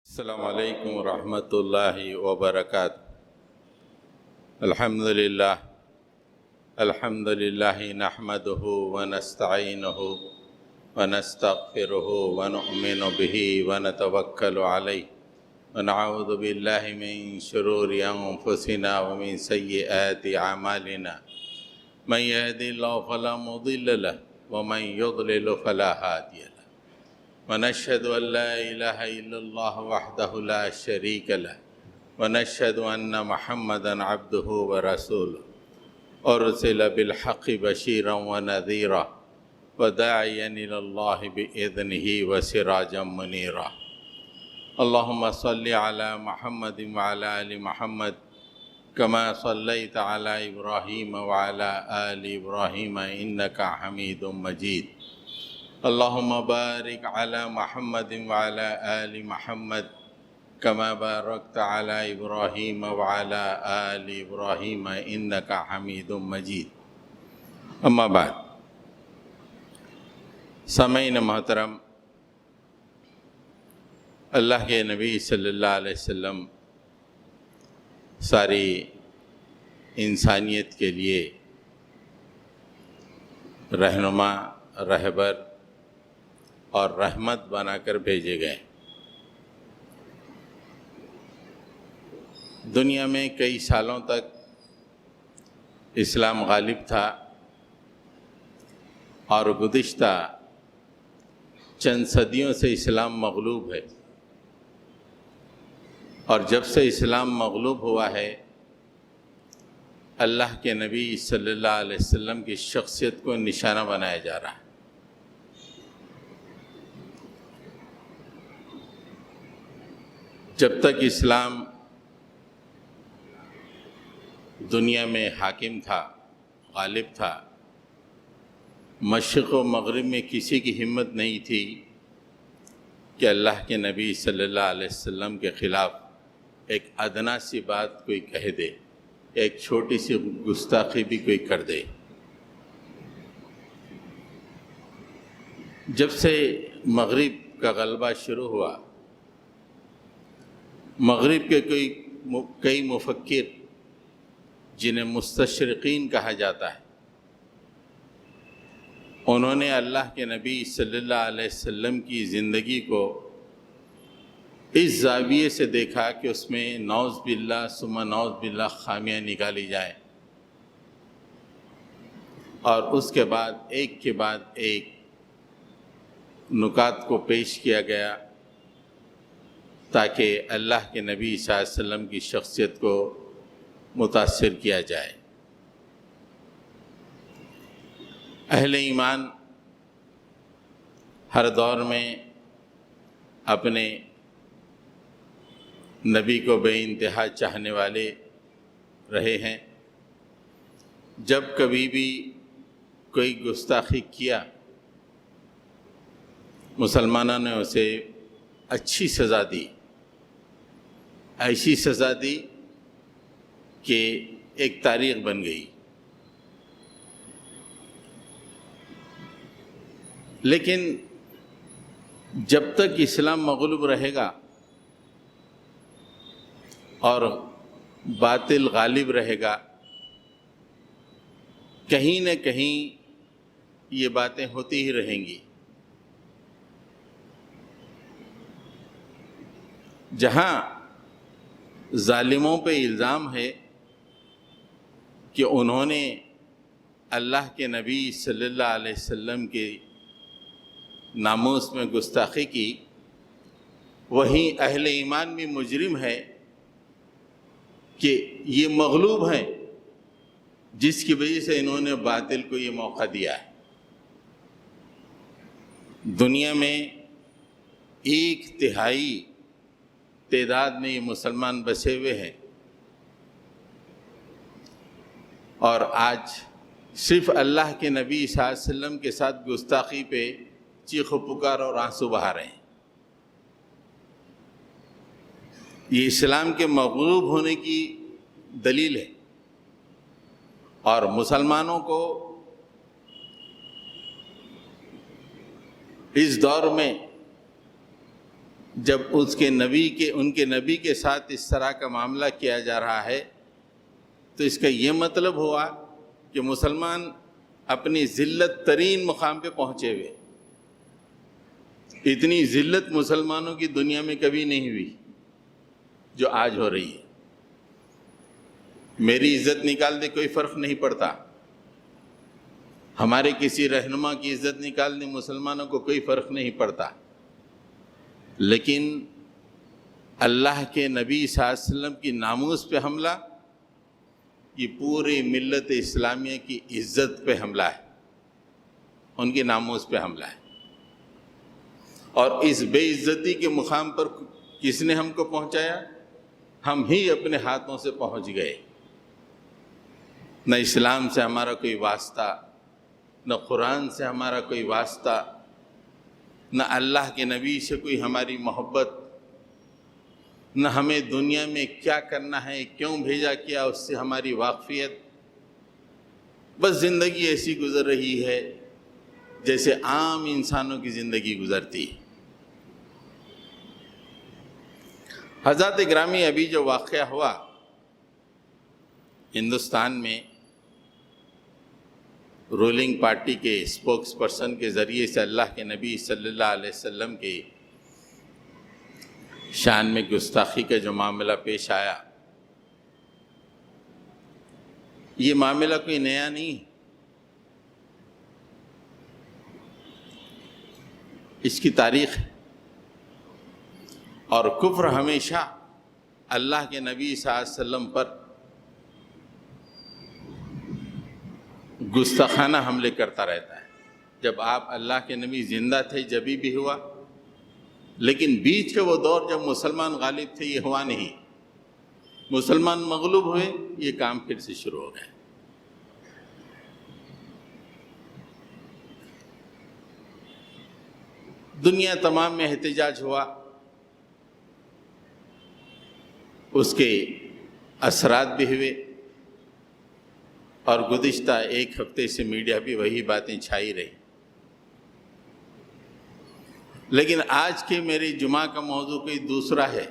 السلام علیکم ورحمۃ اللہ وبرکاتہ۔ الحمد للہ نحمده ونستعینه ونستغفره ونؤمن به ونتوکل علیہ ونعوذ باللہ من شرور انفسنا ومن سیئات اعمالنا من يهد اللہ فلا مضل له ومن يضلل فلا هادی له ونشهد أن لا إله إلا الله وحده لا شريك له ونشهد أن محمدًا عبده ورسوله أرسل بالحق بشيرا ونذيرا وداعيا إلى الله بإذنه وسراجا منيرا اللهم صل على محمد وعلى آل محمد كما صليت على إبراهيم وعلى آل إبراهيم إنك حميد مجيد اللهم بارك على محمد وعلى آل محمد كما باركت على إبراهيم وعلى آل إبراهيم إنك حميد مجيد اما بعد، سامعین محترم، اللہ کے نبی صلی اللہ علیہ وسلم ساری انسانیت کے لیے رہنما، رہبر اور رحمت بنا کر بھیجے گئے۔ دنیا میں کئی سالوں تک اسلام غالب تھا اور گزشتہ چند صدیوں سے اسلام مغلوب ہے، اور جب سے اسلام مغلوب ہوا ہے اللہ کے نبی صلی اللہ علیہ وسلم کی شخصیت کو نشانہ بنایا جا رہا ہے۔ جب تک اسلام دنیا میں حاکم تھا، غالب تھا، مشرق و مغرب میں کسی کی ہمت نہیں تھی کہ اللہ کے نبی صلی اللہ علیہ وسلم کے خلاف ایک ادنا سی بات کوئی کہہ دے، ایک چھوٹی سی گستاخی بھی کوئی کر دے۔ جب سے مغرب کا غلبہ شروع ہوا، مغرب کے کئی مفکر جنہیں مستشرقین کہا جاتا ہے، انہوں نے اللہ کے نبی صلی اللہ علیہ وسلم کی زندگی کو اس زاویے سے دیکھا کہ اس میں نعوذ باللہ ثم نعوذ باللہ خامیاں نکالی جائیں، اور اس کے بعد ایک کے بعد ایک نکات کو پیش کیا گیا تاکہ اللہ کے نبی صلی اللہ علیہ وسلم کی شخصیت کو متاثر کیا جائے۔ اہل ایمان ہر دور میں اپنے نبی کو بے انتہا چاہنے والے رہے ہیں۔ جب کبھی بھی کوئی گستاخی کیا، مسلمانوں نے اسے اچھی سزا دی، ایسی سزا دی کہ ایک تاریخ بن گئی۔ لیکن جب تک اسلام مغلوب رہے گا اور باطل غالب رہے گا، کہیں نہ کہیں یہ باتیں ہوتی ہی رہیں گی۔ جہاں ظالموں پہ الزام ہے کہ انہوں نے اللہ کے نبی صلی اللہ علیہ وسلم کے ناموس میں گستاخی کی، وہیں اہل ایمان بھی مجرم ہے کہ یہ مغلوب ہیں جس کی وجہ سے انہوں نے باطل کو یہ موقع دیا ہے۔ دنیا میں 1/3 تعداد میں یہ مسلمان بسے ہوئے ہیں، اور آج صرف اللہ کے نبی صلی اللہ علیہ وسلم کے ساتھ گستاخی پہ چیخ و پکار اور آنسو بہا رہے ہیں۔ یہ اسلام کے مغلوب ہونے کی دلیل ہے، اور مسلمانوں کو اس دور میں جب ان کے نبی کے ساتھ اس طرح کا معاملہ کیا جا رہا ہے تو اس کا یہ مطلب ہوا کہ مسلمان اپنی ذلت ترین مقام پہ پہنچے ہوئے. اتنی ذلت مسلمانوں کی دنیا میں کبھی نہیں ہوئی جو آج ہو رہی ہے. میری عزت نکال دے کوئی فرق نہیں پڑتا، ہمارے کسی رہنما کی عزت نکال دے مسلمانوں کو کوئی فرق نہیں پڑتا، لیکن اللہ کے نبی صلی اللہ علیہ وسلم کی ناموس پہ حملہ یہ پوری ملت اسلامیہ کی عزت پہ حملہ ہے، ان کی ناموس پہ حملہ ہے. اور اس بے عزتی کے مقام پر کس نے ہم کو پہنچایا؟ ہم ہی اپنے ہاتھوں سے پہنچ گئے. نہ اسلام سے ہمارا کوئی واسطہ، نہ قرآن سے ہمارا کوئی واسطہ، نہ اللہ کے نبی سے کوئی ہماری محبت، نہ ہمیں دنیا میں کیا کرنا ہے، کیوں بھیجا کیا اس سے ہماری واقفیت. بس زندگی ایسی گزر رہی ہے جیسے عام انسانوں کی زندگی گزرتی ہے. حضرات گرامی، ابھی جو واقعہ ہوا ہندوستان میں رولنگ پارٹی کے اسپوکس پرسن کے ذریعے سے اللہ کے نبی صلی اللہ علیہ وسلم کے شان میں گستاخی کا جو معاملہ پیش آیا، یہ معاملہ کوئی نیا نہیں، اس کی تاریخ ہے. اور کفر ہمیشہ اللہ کے نبی صلی اللہ علیہ وسلم پر گستاخانہ حملے کرتا رہتا ہے. جب آپ اللہ کے نبی زندہ تھے جبھی بھی ہوا، لیکن بیچ کا وہ دور جب مسلمان غالب تھے یہ ہوا نہیں. مسلمان مغلوب ہوئے، یہ کام پھر سے شروع ہو گئے. دنیا تمام میں احتجاج ہوا، اس کے اثرات بھی ہوئے، اور گزشتہ ایک ہفتے سے میڈیا بھی وہی باتیں چھائی رہی. لیکن آج کے میرے جمعہ کا موضوع کوئی دوسرا ہے.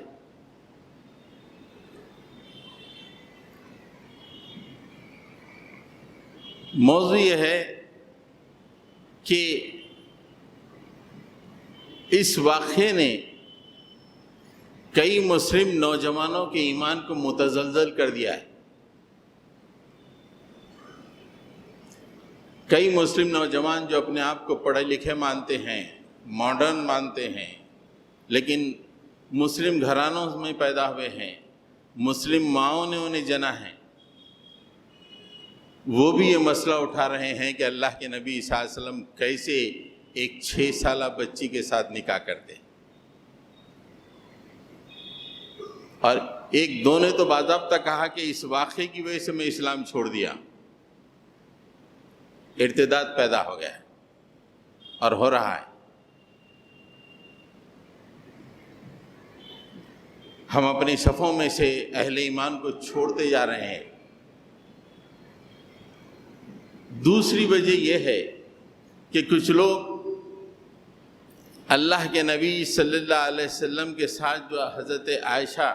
موضوع یہ ہے کہ اس واقعے نے کئی مسلم نوجوانوں کے ایمان کو متزلزل کر دیا ہے. کئی مسلم نوجوان جو اپنے آپ کو پڑھے لکھے مانتے ہیں، ماڈرن مانتے ہیں، لیکن مسلم گھرانوں میں پیدا ہوئے ہیں، مسلم ماؤں نے انہیں جنا ہے، وہ بھی یہ مسئلہ اٹھا رہے ہیں کہ اللہ کے نبی صلی اللہ علیہ وسلم کیسے ایک 6 سالہ بچی کے ساتھ نکاح کرتے. اور ایک دو نے تو باضابطہ کہا کہ اس واقعے کی وجہ سے میں اسلام چھوڑ دیا. ارتداد پیدا ہو گیا اور ہو رہا ہے. ہم اپنی صفوں میں سے اہل ایمان کو چھوڑتے جا رہے ہیں. دوسری وجہ یہ ہے کہ کچھ لوگ اللہ کے نبی صلی اللہ علیہ وسلم کے ساتھ جو حضرت عائشہ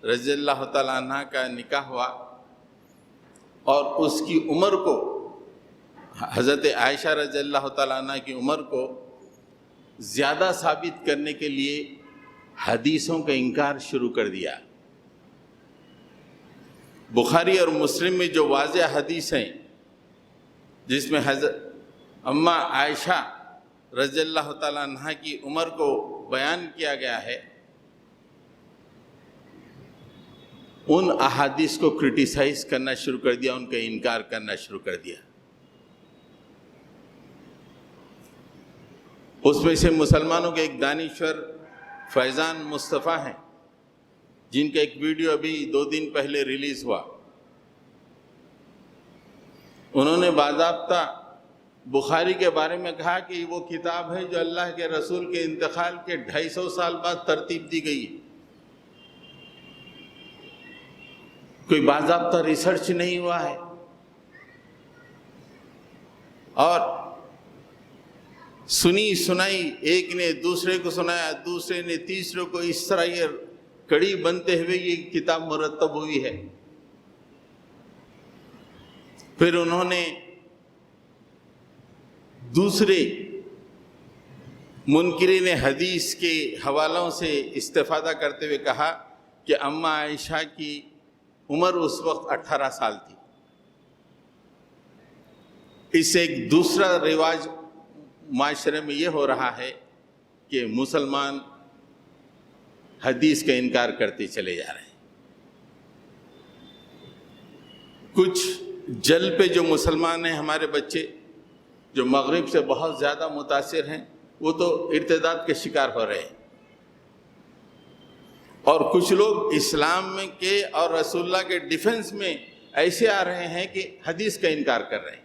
رضی اللہ تعالیٰ عنہ کا نکاح ہوا، اور اس کی عمر کو، حضرت عائشہ رضی اللہ تعالیٰ عنہ کی عمر کو زیادہ ثابت کرنے کے لیے حدیثوں کا انکار شروع کر دیا. بخاری اور مسلم میں جو واضح حدیث ہیں جس میں حضرت اماں عائشہ رضی اللہ تعالیٰ عنہ کی عمر کو بیان کیا گیا ہے، ان احادیث کو کرٹیسائز کرنا شروع کر دیا، ان کا انکار کرنا شروع کر دیا. اس میں سے مسلمانوں کے ایک دانشور فیضان مصطفیٰ ہیں، جن کا ایک ویڈیو ابھی 2 دن پہلے ریلیز ہوا. انہوں نے باضابطہ بخاری کے بارے میں کہا کہ وہ کتاب ہے جو اللہ کے رسول کے انتقال کے 250 سال بعد ترتیب دی گئی. کوئی باضابطہ ریسرچ نہیں ہوا ہے. اور سنی سنائی، ایک نے دوسرے کو سنایا، دوسرے نے تیسرے کو، اس طرح یہ کڑی بنتے ہوئے یہ کتاب مرتب ہوئی ہے۔ پھر انہوں نے دوسرے منکرین حدیث کے حوالوں سے استفادہ کرتے ہوئے کہا کہ اماں عائشہ کی عمر اس وقت 18 سال تھی۔ اس سے ایک دوسرا رواج معاشرے میں یہ ہو رہا ہے کہ مسلمان حدیث کا انکار کرتے چلے جا رہے ہیں۔ کچھ جل پہ جو مسلمان ہیں ہمارے بچے، جو مغرب سے بہت زیادہ متاثر ہیں، وہ تو ارتداد کے شکار ہو رہے ہیں، اور کچھ لوگ اسلام میں کے اور رسول اللہ کے ڈیفنس میں ایسے آ رہے ہیں کہ حدیث کا انکار کر رہے ہیں۔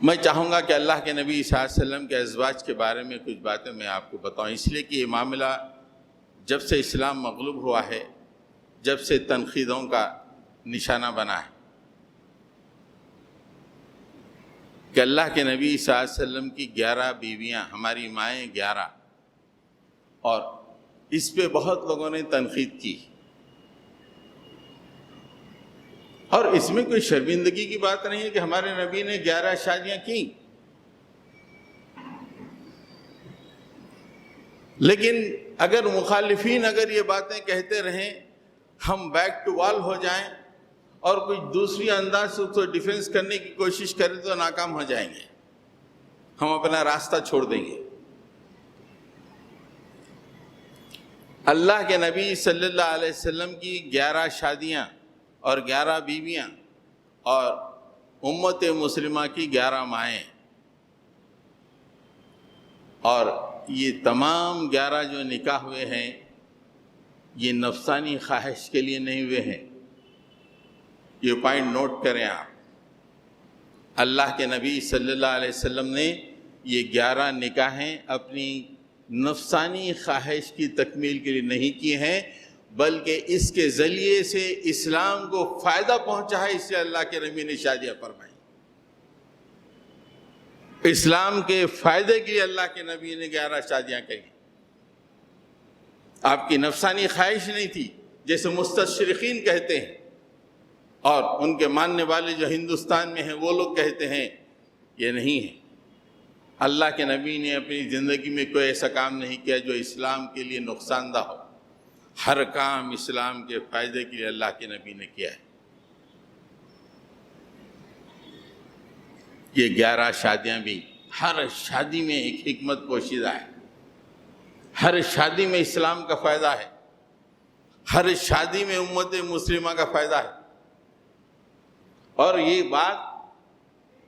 میں چاہوں گا کہ اللہ کے نبی صلی اللہ علیہ وسلم کے ازواج کے بارے میں کچھ باتیں میں آپ کو بتاؤں، اس لیے کہ یہ معاملہ جب سے اسلام مغلوب ہوا ہے، جب سے تنقیدوں کا نشانہ بنا ہے کہ اللہ کے نبی صلی اللہ علیہ وسلم کی 11 بیویاں، ہماری مائیں 11، اور اس پہ بہت لوگوں نے تنقید کی، اور اس میں کوئی شرمندگی کی بات نہیں ہے کہ ہمارے نبی نے 11 شادیاں کی، لیکن اگر مخالفین اگر یہ باتیں کہتے رہیں، ہم بیک ٹو وال ہو جائیں اور کوئی دوسری انداز سے اس کو ڈیفنس کرنے کی کوشش کریں تو ناکام ہو جائیں گے، ہم اپنا راستہ چھوڑ دیں گے۔ اللہ کے نبی صلی اللہ علیہ وسلم کی 11 شادیاں اور 11 بیویاں، اور امت مسلمہ کی 11 مائیں، اور یہ تمام 11 جو نکاح ہوئے ہیں یہ نفسانی خواہش کے لیے نہیں ہوئے ہیں۔ یہ پوائنٹ نوٹ کریں آپ، اللہ کے نبی صلی اللہ علیہ وسلم نے یہ 11 نکاحیں اپنی نفسانی خواہش کی تکمیل کے لیے نہیں کی ہیں، بلکہ اس کے ذریعے سے اسلام کو فائدہ پہنچا ہے، اس سے اللہ کے نبی نے شادیاں فرمائیں۔ اسلام کے فائدے کے لیے اللہ کے نبی نے 11 شادیاں کی، آپ کی نفسانی خواہش نہیں تھی جیسے مستشرقین کہتے ہیں، اور ان کے ماننے والے جو ہندوستان میں ہیں وہ لوگ کہتے ہیں، یہ نہیں ہے۔ اللہ کے نبی نے اپنی زندگی میں کوئی ایسا کام نہیں کیا جو اسلام کے لیے نقصان دہ ہو، ہر کام اسلام کے فائدے کے لیے اللہ کے نبی نے کیا ہے۔ یہ 11 شادیاں بھی، ہر شادی میں ایک حکمت پوشیدہ ہے، ہر شادی میں اسلام کا فائدہ ہے، ہر شادی میں امت مسلمہ کا فائدہ ہے، اور یہ بات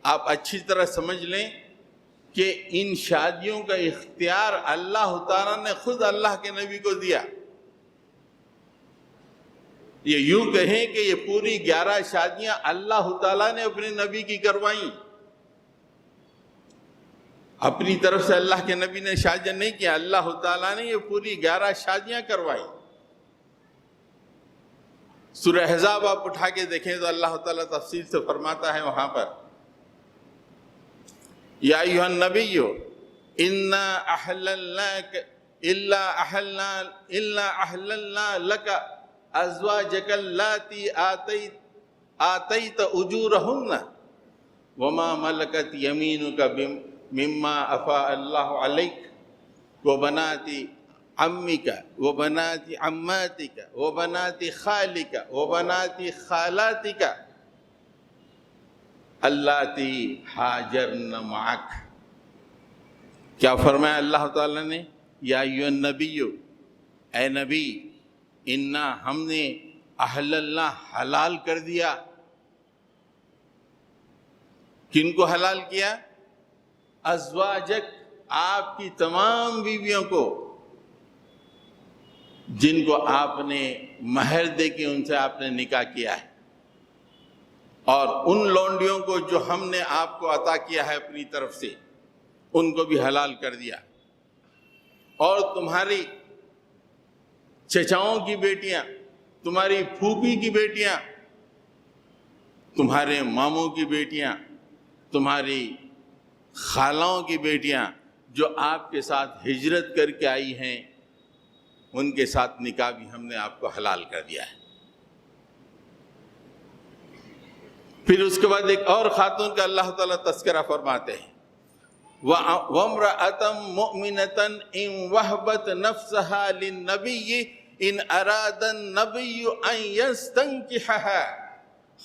آپ اچھی طرح سمجھ لیں کہ ان شادیوں کا اختیار اللہ تعالیٰ نے خود اللہ کے نبی کو دیا۔ یہ یوں کہیں کہ یہ پوری 11 شادیاں اللہ تعالیٰ نے اپنے نبی کی کروائیں، اپنی طرف سے اللہ کے نبی نے شادیاں نہیں کیا، اللہ تعالیٰ نے یہ پوری 11 شادیاں کروائی۔ سورہ احزاب آپ اٹھا کے دیکھیں تو اللہ تعالیٰ تفصیل سے فرماتا ہے وہاں پر، یا ایھا النبی انا احللنا لک ازواجک اللاتی آتیت اجورہن وما ملکت یمینک مما افاء اللہ علیک وبنات عمک وبنات عماتک وبنات خالک وبنات خالاتک اللاتی ہاجرن معک۔ کیا فرمایا اللہ تعالیٰ نے؟ یا ایھا النبی، اے نبی، انا ہم نے احل اللہ حلال کر دیا۔ کن کو حلال کیا؟ ازواجک، آپ کی تمام بیویوں کو، جن کو آپ نے مہر دے کے ان سے آپ نے نکاح کیا ہے، اور ان لونڈیوں کو جو ہم نے آپ کو عطا کیا ہے اپنی طرف سے، ان کو بھی حلال کر دیا، اور تمہاری چچاؤں کی بیٹیاں، تمہاری پھوپھی کی بیٹیاں، تمہارے ماموں کی بیٹیاں، تمہاری خالوں کی بیٹیاں جو آپ کے ساتھ ہجرت کر کے آئی ہیں، ان کے ساتھ نکاح بھی ہم نے آپ کو حلال کر دیا ہے۔ پھر اس کے بعد ایک اور خاتون کا اللہ تعالیٰ تذکرہ فرماتے ہیں، وَامْرَأَةً مُؤْمِنَةً إِنْ وَهَبَتْ نَفْسَهَا لِلنَّبِيِّ إِنْ أَرَادَ النَّبِيُّ أَنْ يَسْتَنْكِحَهَا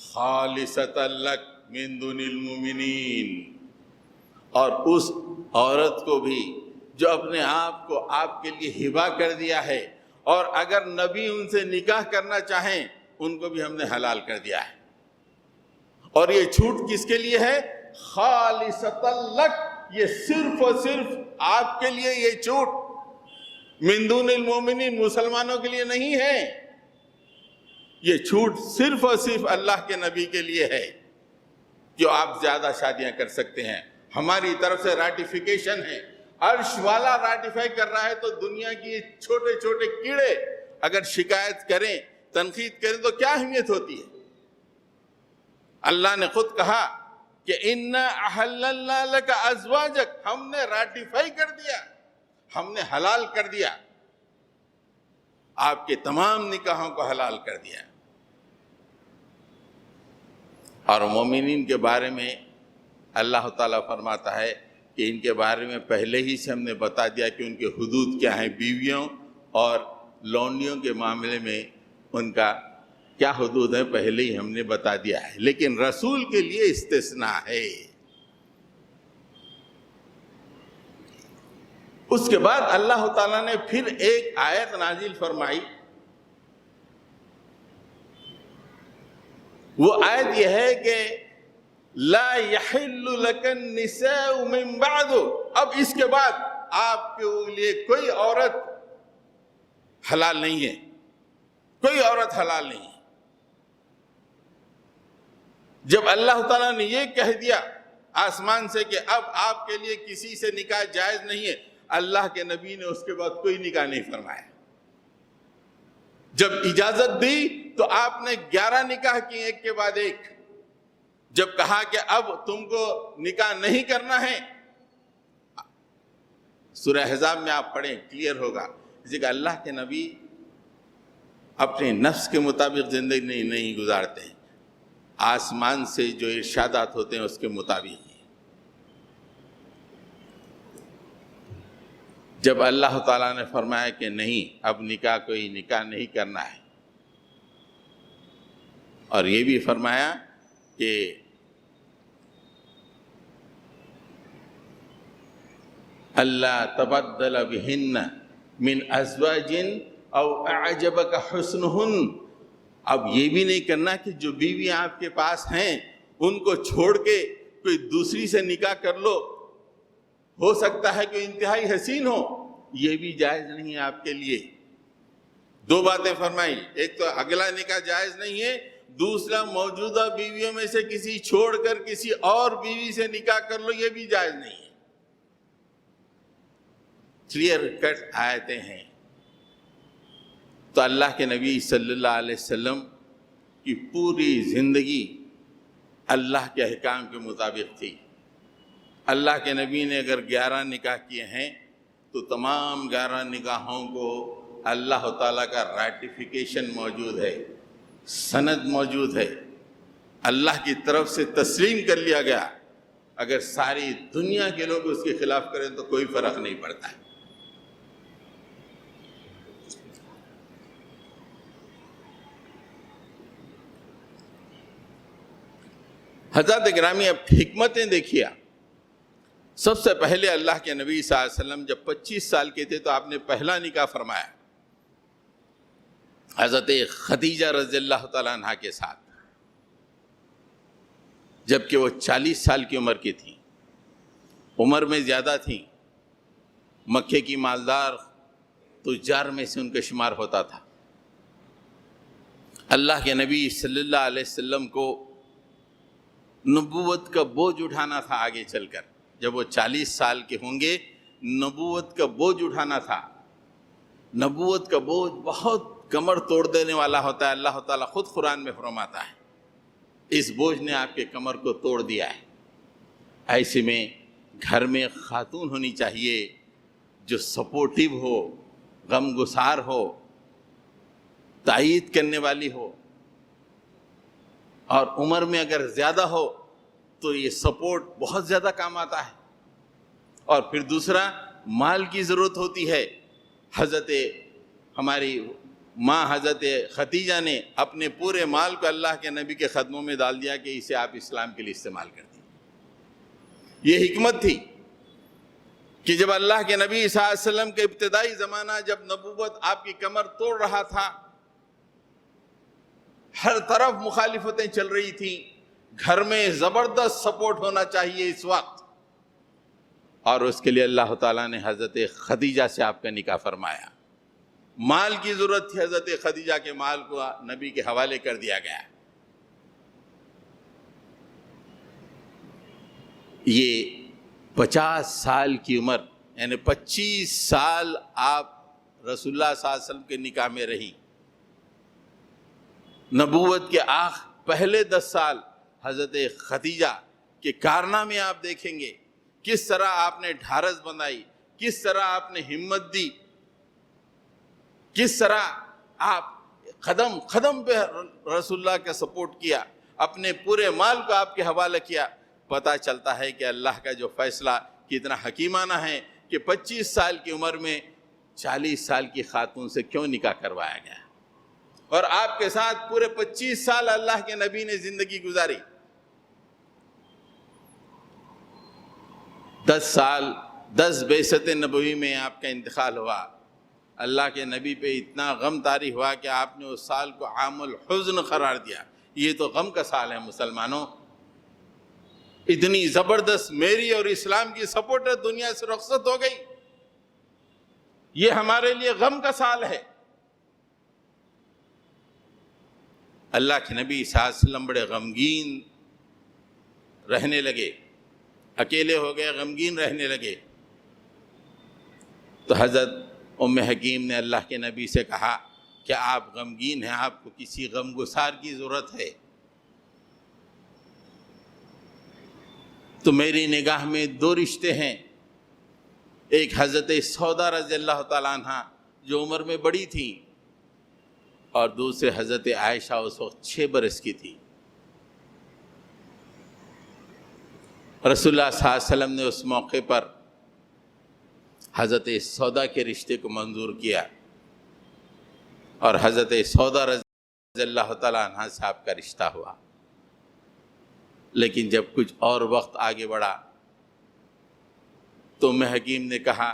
خَالِصَةً لَكَ مِنْ دُونِ الْمُؤْمِنِينَ، اور اس عورت کو بھی جو اپنے آپ کو آپ کے لیے ہبہ کر دیا ہے، اور اگر نبی ان سے نکاح کرنا چاہیں ان کو بھی ہم نے حلال کر دیا ہے۔ اور یہ چھوٹ کس کے لیے ہے؟ خالصۃ لک، یہ صرف اور صرف آپ کے لیے یہ چھوٹ، من دون المومنین، مسلمانوں کے لیے نہیں ہے۔ یہ چھوٹ صرف اور صرف اللہ کے نبی کے لیے ہے کہ آپ زیادہ شادیاں کر سکتے ہیں۔ ہماری طرف سے راٹیفیکیشن ہے، عرش والا راٹیفائی کر رہا ہے، تو دنیا کی یہ چھوٹے چھوٹے کیڑے اگر شکایت کریں، تنقید کریں تو کیا اہمیت ہوتی ہے؟ اللہ نے خود کہا کہ اِنَّا أَحَلَّلْنَا لَكَ أَزْوَاجَكَ، ہم نے راٹیفائی کر دیا، ہم نے حلال کر دیا، آپ کے تمام نکاحوں کو حلال کر دیا۔ اور مومنین کے بارے میں اللہ تعالیٰ فرماتا ہے کہ ان کے بارے میں پہلے ہی سے ہم نے بتا دیا کہ ان کے حدود کیا ہیں، بیویوں اور لونڈیوں کے معاملے میں ان کا کیا حدود ہے، پہلے ہی ہم نے بتا دیا ہے، لیکن رسول کے لیے استثناء ہے۔ اس کے بعد اللہ تعالیٰ نے پھر ایک آیت نازل فرمائی، وہ آیت یہ ہے کہ لا يحل لك النساء من بعد، اب اس کے بعد آپ کے لیے کوئی عورت حلال نہیں ہے، کوئی عورت حلال نہیں ہے۔ جب اللہ تعالیٰ نے یہ کہہ دیا آسمان سے کہ اب آپ کے لیے کسی سے نکاح جائز نہیں ہے، اللہ کے نبی نے اس کے بعد کوئی نکاح نہیں فرمایا۔ جب اجازت دی تو آپ نے 11 نکاح کیے ایک کے بعد ایک۔ جب کہا کہ اب تم کو نکاح نہیں کرنا ہے، سورہ احزاب میں آپ پڑھیں کلیئر ہوگا، اسی کہ اللہ کے نبی اپنے نفس کے مطابق زندگی نہیں گزارتے ہیں، آسمان سے جو ارشادات ہوتے ہیں اس کے مطابق۔ جب اللہ تعالیٰ نے فرمایا کہ نہیں، اب نکاح کوئی نکاح نہیں کرنا ہے، اور یہ بھی فرمایا کہ اللہ تبدل بہن من ازواج او اعجبک حسنہن، اب یہ بھی نہیں کرنا کہ جو بیویاں آپ کے پاس ہیں ان کو چھوڑ کے کوئی دوسری سے نکاح کر لو، ہو سکتا ہے کہ انتہائی حسین ہو، یہ بھی جائز نہیں ہے آپ کے لیے۔ 2 باتیں فرمائی، ایک تو اگلا نکاح جائز نہیں ہے، دوسرا موجودہ بیویوں میں سے کسی چھوڑ کر کسی اور بیوی سے نکاح کر لو، یہ بھی جائز نہیں ہے۔ کلیئر کٹ آیتیں ہیں۔ تو اللہ کے نبی صلی اللہ علیہ وسلم کی پوری زندگی اللہ کے احکام کے مطابق تھی۔ اللہ کے نبی نے اگر 11 نکاح کیے ہیں تو تمام 11 نکاحوں کو اللہ تعالیٰ کا ریٹیفیکیشن موجود ہے، سند موجود ہے، اللہ کی طرف سے تسلیم کر لیا گیا۔ اگر ساری دنیا کے لوگ اس کے خلاف کریں تو کوئی فرق نہیں پڑتا ہے۔ حضرات گرامی، اب حکمتیں دیکھیے۔ سب سے پہلے اللہ کے نبی صلی اللہ علیہ وسلم جب 25 سال کے تھے تو آپ نے پہلا نکاح فرمایا حضرت خدیجہ رضی اللہ تعالیٰ عنہ کے ساتھ، جبکہ وہ 40 سال کی عمر کی تھیں، عمر میں زیادہ تھیں، مکے کی مالدار تجار میں سے ان کا شمار ہوتا تھا۔ اللہ کے نبی صلی اللہ علیہ وسلم کو نبوت کا بوجھ اٹھانا تھا آگے چل کر، جب وہ 40 سال کے ہوں گے نبوت کا بوجھ اٹھانا تھا۔ نبوت کا بوجھ بہت کمر توڑ دینے والا ہوتا ہے، اللہ تعالیٰ خود قرآن میں فرماتا ہے اس بوجھ نے آپ کے کمر کو توڑ دیا ہے۔ ایسے میں گھر میں خاتون ہونی چاہیے جو سپورٹیو ہو، غم گسار ہو، تائید کرنے والی ہو، اور عمر میں اگر زیادہ ہو تو یہ سپورٹ بہت زیادہ کام آتا ہے۔ اور پھر دوسرا، مال کی ضرورت ہوتی ہے۔ ہماری ماں حضرت خدیجہ نے اپنے پورے مال کو اللہ کے نبی کے قدموں میں ڈال دیا کہ اسے آپ اسلام کے لیے استعمال کر دیجیے۔ یہ حکمت تھی کہ جب اللہ کے نبی صلی اللہ علیہ وسلم کے ابتدائی زمانہ جب نبوت آپ کی کمر توڑ رہا تھا، ہر طرف مخالفتیں چل رہی تھیں، گھر میں زبردست سپورٹ ہونا چاہیے اس وقت، اور اس کے لیے اللہ تعالیٰ نے حضرت خدیجہ سے آپ کا نکاح فرمایا۔ مال کی ضرورت تھی، حضرت خدیجہ کے مال کو نبی کے حوالے کر دیا گیا۔ یہ 50 سال کی عمر، یعنی 25 سال آپ رسول اللہ صلی اللہ علیہ وسلم کے نکاح میں رہی۔ نبوت کے پہلے 10 سال حضرت خدیجہ کے کارنامے آپ دیکھیں گے، کس طرح آپ نے ڈھارس بندھائی، کس طرح آپ نے ہمت دی، کس طرح آپ قدم قدم پہ رسول اللہ کا سپورٹ کیا، اپنے پورے مال کو آپ کے حوالے کیا۔ پتہ چلتا ہے کہ اللہ کا جو فیصلہ کتنا حکیمانہ ہے کہ 25 سال کی عمر میں 40 سال کی خاتون سے کیوں نکاح کروایا گیا، اور آپ کے ساتھ پورے 25 سال اللہ کے نبی نے زندگی گزاری۔ 10 بعثت نبوی میں آپ کا انتقال ہوا۔ اللہ کے نبی پہ اتنا غم طاری ہوا کہ آپ نے اس سال کو عام الحزن قرار دیا۔ یہ تو غم کا سال ہے مسلمانوں۔ اتنی زبردست میری اور اسلام کی سپورٹر دنیا سے رخصت ہو گئی، یہ ہمارے لیے غم کا سال ہے۔ اللہ کے نبی صلی اللہ علیہ وسلم بڑے غمگین رہنے لگے، اکیلے ہو گئے، غمگین رہنے لگے۔ تو حضرت ام حکیم نے اللہ کے نبی سے کہا کہ آپ غمگین ہیں، آپ کو کسی غم گسار کی ضرورت ہے۔ تو میری نگاہ میں 2 رشتے ہیں، ایک حضرت سودا رضی اللہ تعالیٰ عنہ جو عمر میں بڑی تھی، اور دوسرے حضرت عائشہ اس وقت 6 برس کی تھی۔ رسول اللہ صلی اللہ علیہ وسلم نے اس موقع پر حضرت سودا کے رشتے کو منظور کیا، اور حضرت سودا رضی اللہ تعالیٰ عنہ سے آپ کا رشتہ ہوا۔ لیکن جب کچھ اور وقت آگے بڑھا تو ام حکیم نے کہا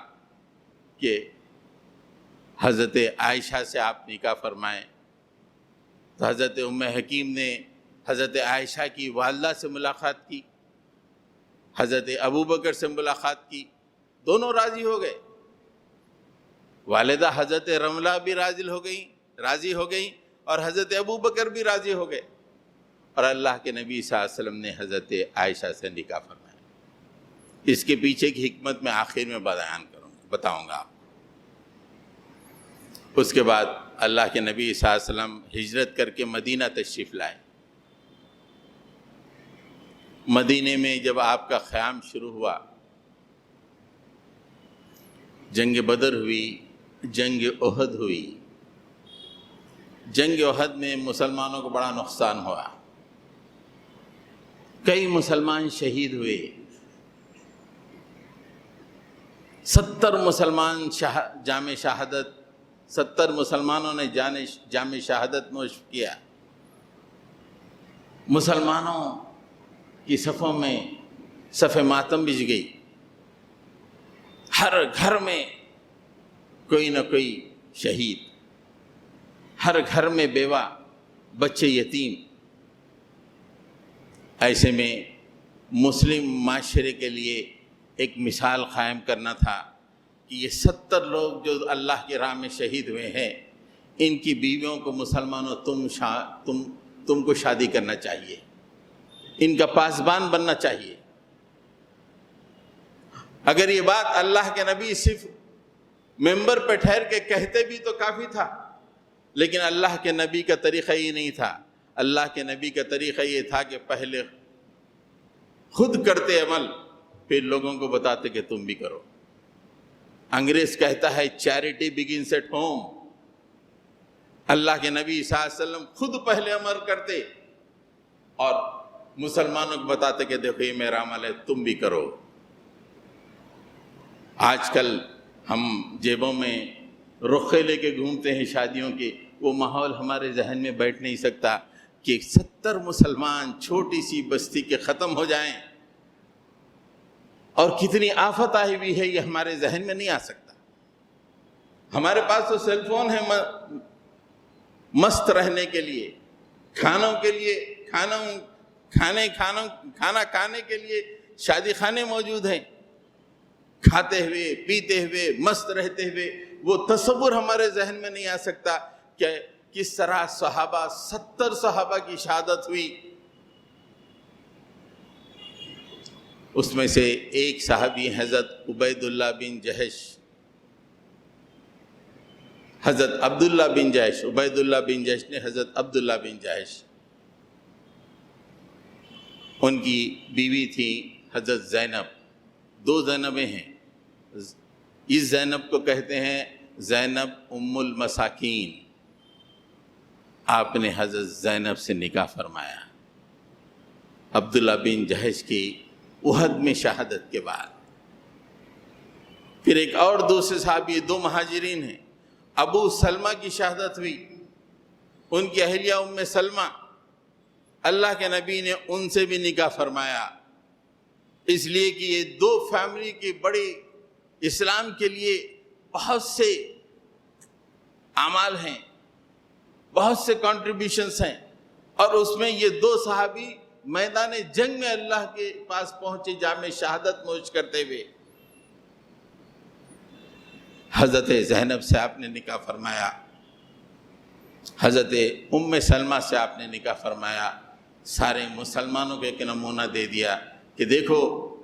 کہ حضرت عائشہ سے آپ نکاح فرمائیں۔ تو حضرت ام حکیم نے حضرت عائشہ کی والدہ سے ملاقات کی، حضرت ابو بکر سے ملاقات کی، دونوں راضی ہو گئے۔ والدہ حضرت رملہ بھی راضی ہو گئی اور حضرت ابو بکر بھی راضی ہو گئے، اور اللہ کے نبی صلی اللہ علیہ وسلم نے حضرت عائشہ سے نکاح فرمایا۔ اس کے پیچھے کی حکمت میں آخر میں بتاؤں گا آپ۔ اس کے بعد اللہ کے نبی صلی اللہ علیہ وسلم ہجرت کر کے مدینہ تشریف لائے۔ مدینے میں جب آپ کا قیام شروع ہوا، جنگ بدر ہوئی، جنگ احد ہوئی۔ جنگ احد میں مسلمانوں کو بڑا نقصان ہوا، کئی مسلمان شہید ہوئے، 70 مسلمان جام شہادت 70 مسلمانوں نے جام شہادت نوش کیا۔ مسلمانوں کی صفوں میں صف ماتم بچھ گئی، ہر گھر میں کوئی نہ کوئی شہید، ہر گھر میں بیوہ، بچے یتیم۔ ایسے میں مسلم معاشرے کے لیے ایک مثال قائم کرنا تھا کہ یہ 70 لوگ جو اللہ کی راہ میں شہید ہوئے ہیں، ان کی بیویوں کو مسلمانوں تم کو شادی کرنا چاہیے، ان کا پاسبان بننا چاہیے۔ اگر یہ بات اللہ کے نبی صرف ممبر پہ ٹھہر کے کہتے بھی تو کافی تھا، لیکن اللہ کے نبی کا طریقہ یہ نہیں تھا۔ اللہ کے نبی کا طریقہ یہ تھا کہ پہلے خود کرتے عمل، پھر لوگوں کو بتاتے کہ تم بھی کرو۔ انگریز کہتا ہے چیریٹی بگنس ایٹ ہوم۔ اللہ کے نبی صلی اللہ علیہ وسلم خود پہلے عمل کرتے اور مسلمانوں کو بتاتے کہ دیکھو یہ میرا عمل ہے، تم بھی کرو۔ آج کل ہم جیبوں میں رخے لے کے گھومتے ہیں شادیوں کے، وہ ماحول ہمارے ذہن میں بیٹھ نہیں سکتا کہ 70 مسلمان چھوٹی سی بستی کے ختم ہو جائیں، اور کتنی آفت آئی ہوئی ہے یہ ہمارے ذہن میں نہیں آ سکتا۔ ہمارے پاس تو سیل فون ہے مست رہنے کے لیے، کھانوں کے لیے، کھانا کھانے کے لیے شادی خانے موجود ہیں، کھاتے ہوئے پیتے ہوئے مست رہتے ہوئے وہ تصور ہمارے ذہن میں نہیں آ سکتا کہ کس طرح 70 صحابہ کی شہادت ہوئی۔ اس میں سے ایک صحابی حضرت عبید اللہ بن جہش، حضرت عبداللہ بن جہش، عبید اللہ بن جہش نے حضرت عبداللہ بن جہش، ان کی بیوی تھی حضرت زینب، 2 زینبیں ہیں۔ اس زینب کو کہتے ہیں زینب ام المساکین۔ آپ نے حضرت زینب سے نکاح فرمایا عبداللہ بن جہش کی احد میں شہادت کے بعد۔ پھر ایک اور دوسرے صحابی، 2 مہاجرین ہیں، ابو سلمہ کی شہادت ہوئی، ان کی اہلیہ ام سلمہ، اللہ کے نبی نے ان سے بھی نکاح فرمایا، اس لیے کہ یہ 2 فیملی کی بڑی اسلام کے لیے بہت سے اعمال ہیں، بہت سے کنٹریبیوشنز ہیں، اور اس میں یہ 2 صحابی میدان جنگ میں اللہ کے پاس پہنچے جامع شہادت نوش کرتے ہوئے۔ حضرت زینب سے آپ نے نکاح فرمایا، حضرت ام سلمہ سے آپ نے نکاح فرمایا، سارے مسلمانوں کو ایک نمونہ دے دیا کہ دیکھو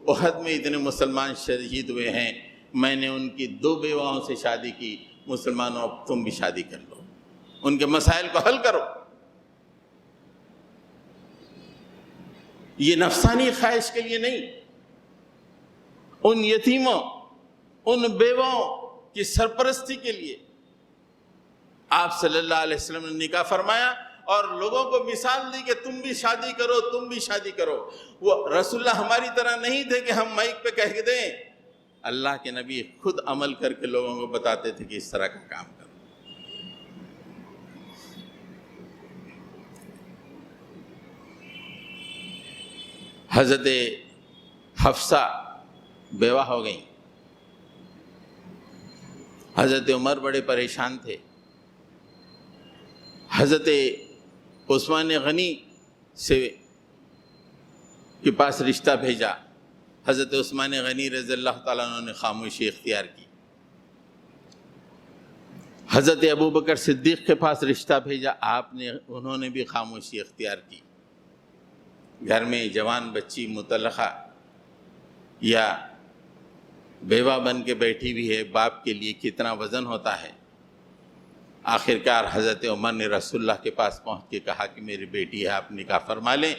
احد میں اتنے مسلمان شہید ہوئے ہیں، میں نے ان کی 2 بیواؤں سے شادی کی، مسلمانوں اب تم بھی شادی کر لو، ان کے مسائل کو حل کرو۔ یہ نفسانی خواہش کے لیے نہیں، ان یتیموں، ان بیواؤں کی سرپرستی کے لیے آپ صلی اللہ علیہ وسلم نے نکاح فرمایا اور لوگوں کو مثال دی کہ تم بھی شادی کرو، تم بھی شادی کرو۔ وہ رسول اللہ ہماری طرح نہیں تھے کہ ہم مائک پہ کہہ دیں، اللہ کے نبی خود عمل کر کے لوگوں کو بتاتے تھے کہ اس طرح کا کام کرو۔ حضرت حفصہ بیوہ ہو گئیں، حضرت عمر بڑے پریشان تھے، حضرت عثمان غنی کے پاس رشتہ بھیجا، حضرت عثمان غنی رضی اللہ تعالیٰ عنہ نے خاموشی اختیار کی۔ حضرت ابوبکر صدیق کے پاس رشتہ بھیجا، انہوں نے بھی خاموشی اختیار کی۔ گھر میں جوان بچی مطلقہ یا بیوہ بن کے بیٹھی ہوئی ہے، باپ کے لیے کتنا وزن ہوتا ہے۔ آخرکار حضرت عمر نے رسول اللہ کے پاس پہنچ کے کہا کہ میری بیٹی ہے، آپ نکاح فرما لیں۔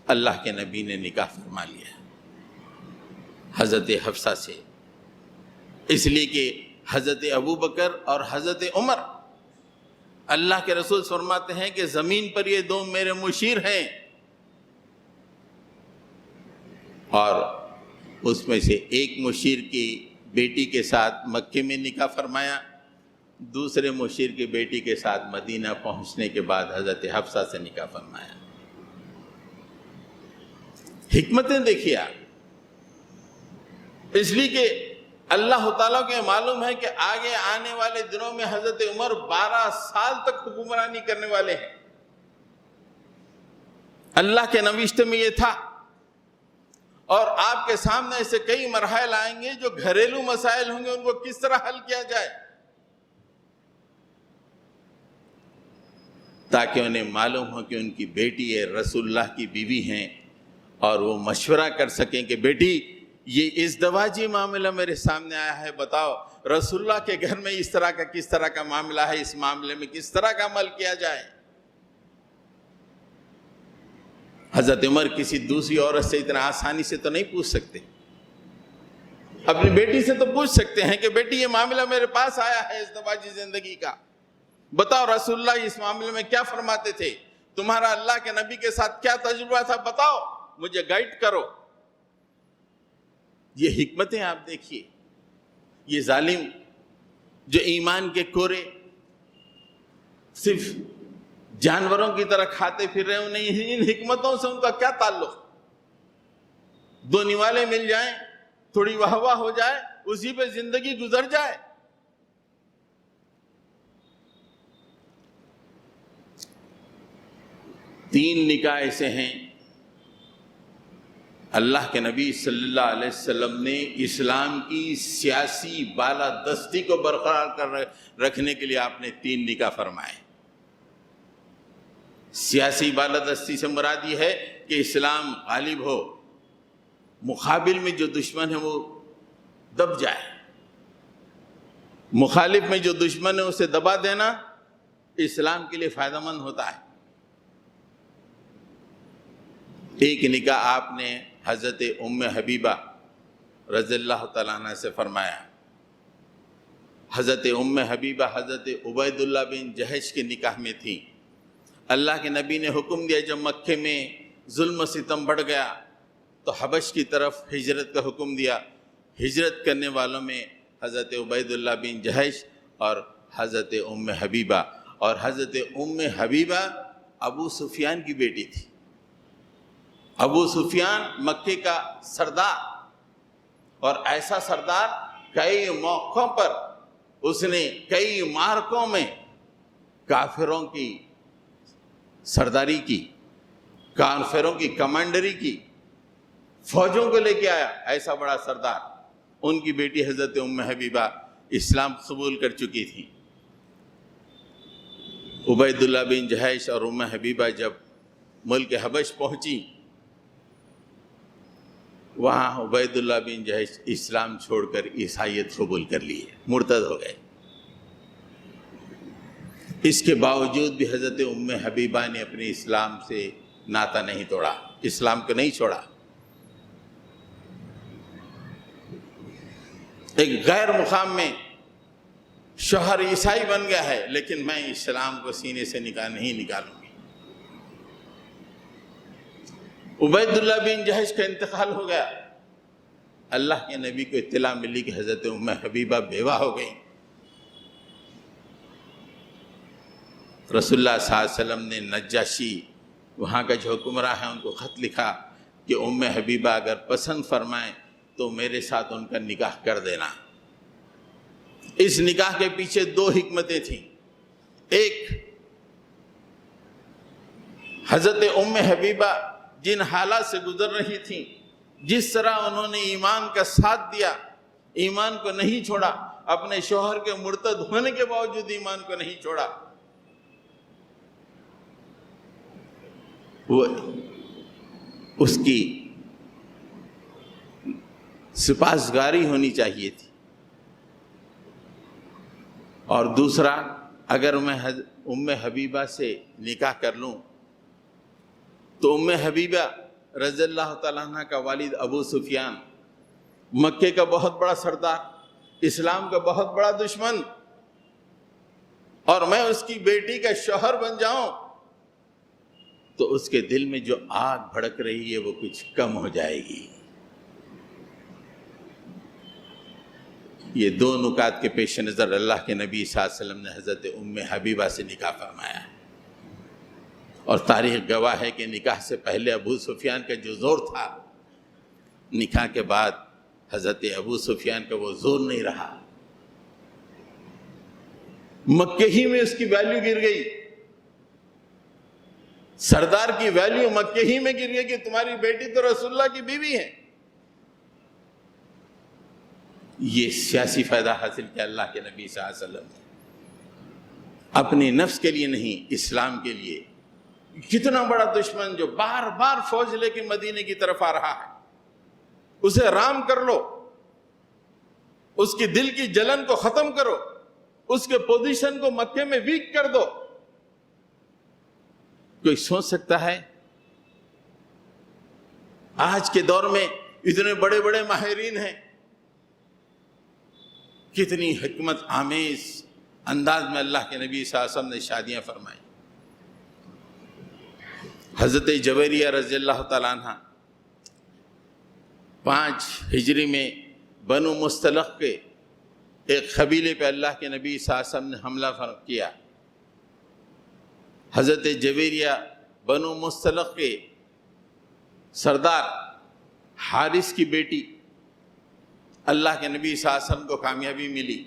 اللہ کے نبی نے نکاح فرما لیا حضرت حفصہ سے، اس لیے کہ حضرت ابوبکر اور حضرت عمر، اللہ کے رسول فرماتے ہیں کہ زمین پر یہ 2 میرے مشیر ہیں، اور اس میں سے ایک مشیر کی بیٹی کے ساتھ مکے میں نکاح فرمایا، دوسرے مشیر کی بیٹی کے ساتھ مدینہ پہنچنے کے بعد حضرت حفصہ سے نکاح فرمایا۔ حکمتیں دیکھیے آپ، اس لیے کہ اللہ تعالیٰ کو معلوم ہے کہ آگے آنے والے دنوں میں حضرت عمر 12 سال تک حکمرانی کرنے والے ہیں۔ اللہ کے نوشتے میں یہ تھا، اور آپ کے سامنے ایسے کئی مراحل آئیں گے جو گھریلو مسائل ہوں گے، ان کو کس طرح حل کیا جائے، تاکہ انہیں معلوم ہو کہ ان کی بیٹی ہے، رسول اللہ کی بیوی ہیں، اور وہ مشورہ کر سکیں کہ بیٹی یہ ازدواجی معاملہ میرے سامنے آیا ہے، بتاؤ رسول اللہ کے گھر میں اس طرح کا کس طرح کا معاملہ ہے، اس معاملے میں کس طرح کا عمل کیا جائے۔ حضرت عمر کسی دوسری عورت سے اتنا آسانی سے تو نہیں پوچھ سکتے، اپنی بیٹی سے تو پوچھ سکتے ہیں کہ بیٹی یہ معاملہ میرے پاس آیا ہے ازدواجی زندگی کا، بتاؤ رسول اللہ اس معاملے میں کیا فرماتے تھے، تمہارا اللہ کے نبی کے ساتھ کیا تجربہ تھا، بتاؤ مجھے گائیڈ کرو۔ یہ حکمتیں آپ دیکھیے، یہ ظالم جو ایمان کے کورے صرف جانوروں کی طرح کھاتے پھر رہے، انہیں ان حکمتوں سے ان کا کیا تعلق؟ دو نوالے مل جائیں، تھوڑی واہ واہ ہو جائے، اسی پہ زندگی گزر جائے۔ تین نکاح ایسے ہیں اللہ کے نبی صلی اللہ علیہ وسلم نے اسلام کی سیاسی بالادستی کو برقرار کر رکھنے کے لیے آپ نے تین نکاح فرمائے۔ سیاسی بالادستی سے مراد یہ ہے کہ اسلام غالب ہو، مقابل میں جو دشمن ہے وہ دب جائے، مخالف میں جو دشمن ہے اسے دبا دینا اسلام کے لیے فائدہ مند ہوتا ہے۔ ایک نکاح آپ نے حضرت ام حبیبہ رضی اللہ تعالیٰ عنہ سے فرمایا۔ حضرت ام حبیبہ حضرت عبید اللہ بن جہش کے نکاح میں تھی۔ اللہ کے نبی نے حکم دیا، جب مکے میں ظلم و ستم بڑھ گیا تو حبش کی طرف ہجرت کا حکم دیا۔ ہجرت کرنے والوں میں حضرت عبید اللہ بن جہش اور حضرت ام حبیبہ، اور حضرت ام حبیبہ ابو سفیان کی بیٹی تھی۔ ابو سفیان مکے کا سردار، اور ایسا سردار کئی موقعوں پر اس نے کئی معرکوں میں کافروں کی سرداری کی، کافروں کی کمانڈری کی، فوجوں کو لے کے آیا، ایسا بڑا سردار۔ ان کی بیٹی حضرت ام حبیبہ اسلام قبول کر چکی تھی۔ عبید اللہ بن جہش اور ام حبیبہ جب ملک حبش پہنچی، وہاں عبید اللہ بن جہش اسلام چھوڑ کر عیسائیت قبول کر لیے، مرتد ہو گئے۔ اس کے باوجود بھی حضرت ام حبیبہ نے اپنے اسلام سے ناتا نہیں توڑا، اسلام کو نہیں چھوڑا۔ ایک غیر مقام میں شوہر عیسائی بن گیا ہے، لیکن میں اسلام کو سینے سے نہیں نکالوں گی۔ عبید اللہ بن جہش کا انتقال ہو گیا، اللہ کے نبی کو اطلاع ملی کہ حضرت ام حبیبہ بیوہ ہو گئی۔ رسول اللہ صلی اللہ علیہ وسلم نے نجاشی، وہاں کا جو حکمراں ہے، ان کو خط لکھا کہ ام حبیبہ اگر پسند فرمائیں تو میرے ساتھ ان کا نکاح کر دینا۔ اس نکاح کے پیچھے دو حکمتیں تھیں۔ ایک، حضرت ام حبیبہ جن حالات سے گزر رہی تھیں، جس طرح انہوں نے ایمان کا ساتھ دیا، ایمان کو نہیں چھوڑا، اپنے شوہر کے مرتد ہونے کے باوجود ایمان کو نہیں چھوڑا، وہ اس کی سپاسگزاری ہونی چاہیے تھی۔ اور دوسرا، اگر میں ام حبیبہ سے نکاح کر لوں تو ام حبیبہ رضی اللہ تعالیٰ عنہ کا والد ابو سفیان، مکے کا بہت بڑا سردار، اسلام کا بہت بڑا دشمن، اور میں اس کی بیٹی کا شوہر بن جاؤں تو اس کے دل میں جو آگ بھڑک رہی ہے وہ کچھ کم ہو جائے گی۔ یہ دو نکات کے پیش نظر اللہ کے نبی صلی اللہ علیہ وسلم نے حضرت ام حبیبہ سے نکاح فرمایا ہے۔ اور تاریخ گواہ ہے کہ نکاح سے پہلے ابو سفیان کا جو زور تھا، نکاح کے بعد حضرت ابو سفیان کا وہ زور نہیں رہا۔ مکے ہی میں اس کی ویلیو گر گئی، سردار کی ویلیو مکے ہی میں گر گئی کہ تمہاری بیٹی تو رسول اللہ کی بیوی ہے۔ یہ سیاسی فائدہ حاصل کیا اللہ کے نبی صلی اللہ علیہ وسلم نے، اپنے نفس کے لیے نہیں، اسلام کے لیے۔ کتنا بڑا دشمن جو بار بار فوج لے کے مدینے کی طرف آ رہا ہے، اسے رام کر لو، اس کی دل کی جلن کو ختم کرو، اس کے پوزیشن کو مکے میں ویک کر دو۔ کوئی سوچ سکتا ہے آج کے دور میں اتنے بڑے بڑے ماہرین ہیں، کتنی حکمت آمیز انداز میں اللہ کے نبی صلی اللہ علیہ وسلم نے شادیاں فرمائی۔ حضرت جویریہ رضی اللہ تعالیٰ عنہ 5 ہجری میں بنو مستلق کے ایک قبیلے پہ اللہ کے نبی صلی اللہ علیہ وسلم نے حملہ کیا۔ حضرت جویریہ بنو مستلق کے سردار حارث کی بیٹی، اللہ کے نبی صلی اللہ علیہ وسلم کو کامیابی ملی،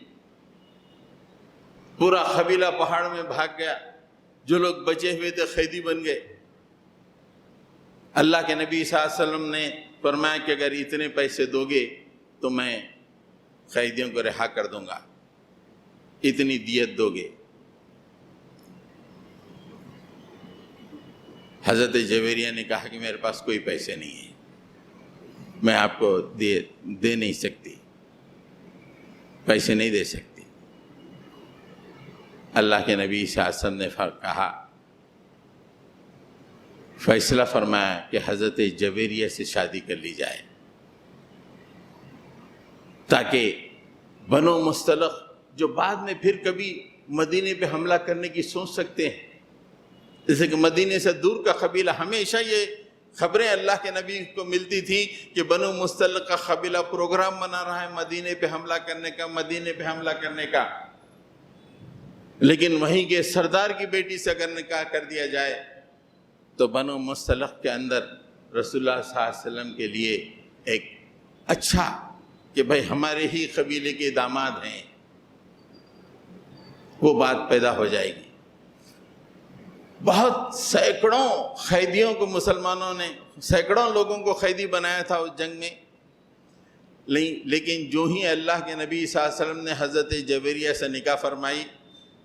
پورا قبیلہ پہاڑ میں بھاگ گیا، جو لوگ بچے ہوئے تھے قیدی بن گئے۔ اللہ کے نبی صلی اللہ علیہ وسلم نے فرمایا کہ اگر اتنے پیسے دو گے تو میں قیدیوں کو رہا کر دوں گا، اتنی دیت دو گے۔ حضرت جویریہ نے کہا کہ میرے پاس کوئی پیسے نہیں ہیں، میں آپ کو دے نہیں سکتی، پیسے نہیں دے سکتی۔ اللہ کے نبی صلی اللہ علیہ وسلم نے کہا، فیصلہ فرمایا کہ حضرت جویریہ سے شادی کر لی جائے، تاکہ بنو مستلق جو بعد میں پھر کبھی مدینے پہ حملہ کرنے کی سوچ سکتے ہیں، جیسے کہ مدینے سے دور کا قبیلہ، ہمیشہ یہ خبریں اللہ کے نبی کو ملتی تھیں کہ بنو مستلق کا قبیلہ پروگرام بنا رہا ہے مدینے پہ حملہ کرنے کا، مدینے پہ حملہ کرنے کا، لیکن وہیں کے سردار کی بیٹی سے اگر نکاح کر دیا جائے تو بنو مستلق کے اندر رسول اللہ صلی اللہ علیہ وسلم کے لیے ایک اچھا کہ بھائی ہمارے ہی قبیلے کے داماد ہیں، وہ بات پیدا ہو جائے گی۔ بہت سینکڑوں قیدیوں کو مسلمانوں نے، سینکڑوں لوگوں کو قیدی بنایا تھا اس جنگ میں، لیکن جو ہی اللہ کے نبی صلی اللہ علیہ وسلم نے حضرت جویریہ سے نکاح فرمائی،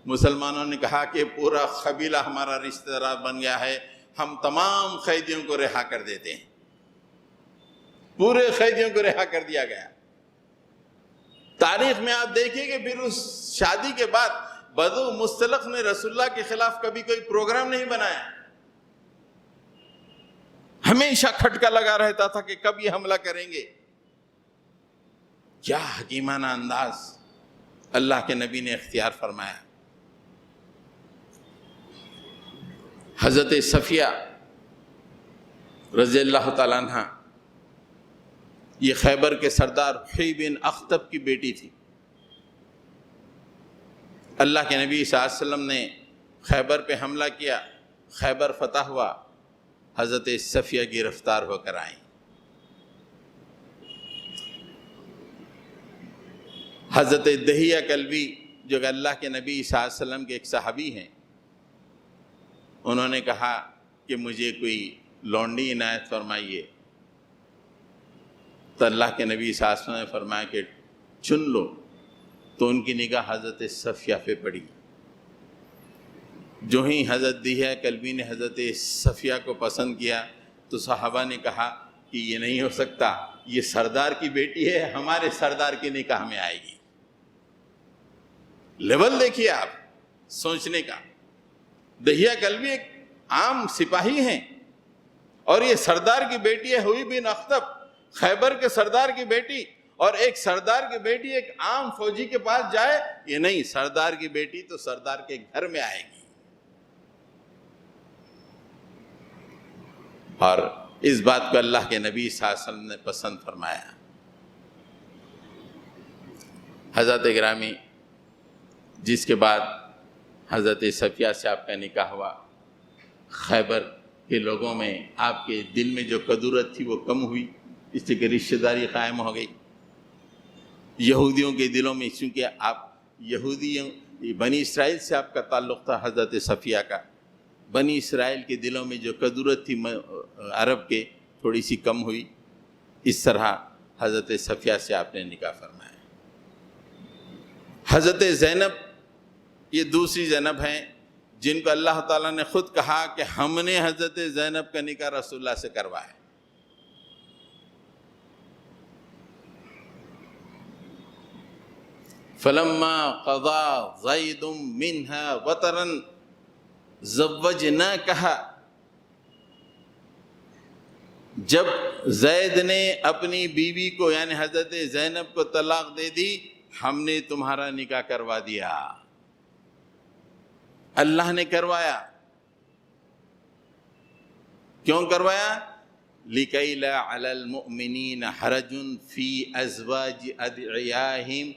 مسلمانوں نے کہا کہ پورا قبیلہ ہمارا رشتہ دار بن گیا ہے، ہم تمام قیدیوں کو رہا کر دیتے ہیں۔ پورے قیدیوں کو رہا کر دیا گیا۔ تاریخ میں آپ دیکھیں کہ پھر اس شادی کے بعد بنو مستلق نے رسول اللہ کے خلاف کبھی کوئی پروگرام نہیں بنایا، ہمیشہ کھٹکا لگا رہتا تھا کہ کب یہ حملہ کریں گے۔ کیا حکیمانہ انداز اللہ کے نبی نے اختیار فرمایا۔ حضرت صفیہ رضی اللہ تعالیٰ عنہ یہ خیبر کے سردار حیی بن اخطب کی بیٹی تھی۔ اللہ کے نبی صلی اللہ علیہ وسلم نے خیبر پہ حملہ کیا، خیبر فتح ہوا، حضرت صفیہ گرفتار ہو کر آئیں۔ حضرت دہیہ کلبی جو کہ اللہ کے نبی صلی اللہ علیہ وسلم کے ایک صحابی ہیں، انہوں نے کہا کہ مجھے کوئی لونڈی عنایت فرمائیے، تو اللہ کے نبی صلی اللہ علیہ وسلم نے فرمایا کہ چن لو، تو ان کی نگاہ حضرت صفیہ پہ پڑی۔ جو ہی حضرت دہیہ کلبی نے حضرت صفیہ کو پسند کیا تو صحابہ نے کہا کہ یہ نہیں ہو سکتا، یہ سردار کی بیٹی ہے، ہمارے سردار کی نکاح میں آئے گی۔ لیول دیکھیے آپ سوچنے کا۔ دہیہ کلبی ایک عام سپاہی ہیں اور یہ سردار کی بیٹی ہے، حیی بن اخطب، خیبر کے سردار کی بیٹی، اور ایک سردار کی بیٹی ایک عام فوجی کے پاس جائے، یہ نہیں، سردار کی بیٹی تو سردار کے گھر میں آئے گی۔ اور اس بات کو اللہ کے نبی صلی اللہ علیہ وسلم نے پسند فرمایا۔ حضرت گرامی، جس کے بعد حضرت صفیہ سے آپ کا نکاح ہوا، خیبر کے لوگوں میں آپ کے دل میں جو کدورت تھی وہ کم ہوئی، اس سے کہ رشتہ داری قائم ہو گئی۔ یہودیوں کے دلوں میں، چونکہ آپ یہودیوں بنی اسرائیل سے آپ کا تعلق تھا حضرت صفیہ کا، بنی اسرائیل کے دلوں میں جو کدورت تھی عرب کے، تھوڑی سی کم ہوئی۔ اس طرح حضرت صفیہ سے آپ نے نکاح فرمایا۔ حضرت زینب یہ دوسری زینب ہیں جن کو اللہ تعالیٰ نے خود کہا کہ ہم نے حضرت زینب کا نکاح رسول اللہ سے کروایا۔ فلما قضى زید منها وطرا زوجناکها، جب زید نے اپنی بیوی کو یعنی حضرت زینب کو طلاق دے دی، ہم نے تمہارا نکاح کروا دیا، اللہ نے کروایا۔ کیوں کروایا؟ لِكَيْ لَا عَلَى الْمُؤْمِنِينَ حَرَجٌ فِي أَزْوَاجِ أَدْعِيَائِهِمْ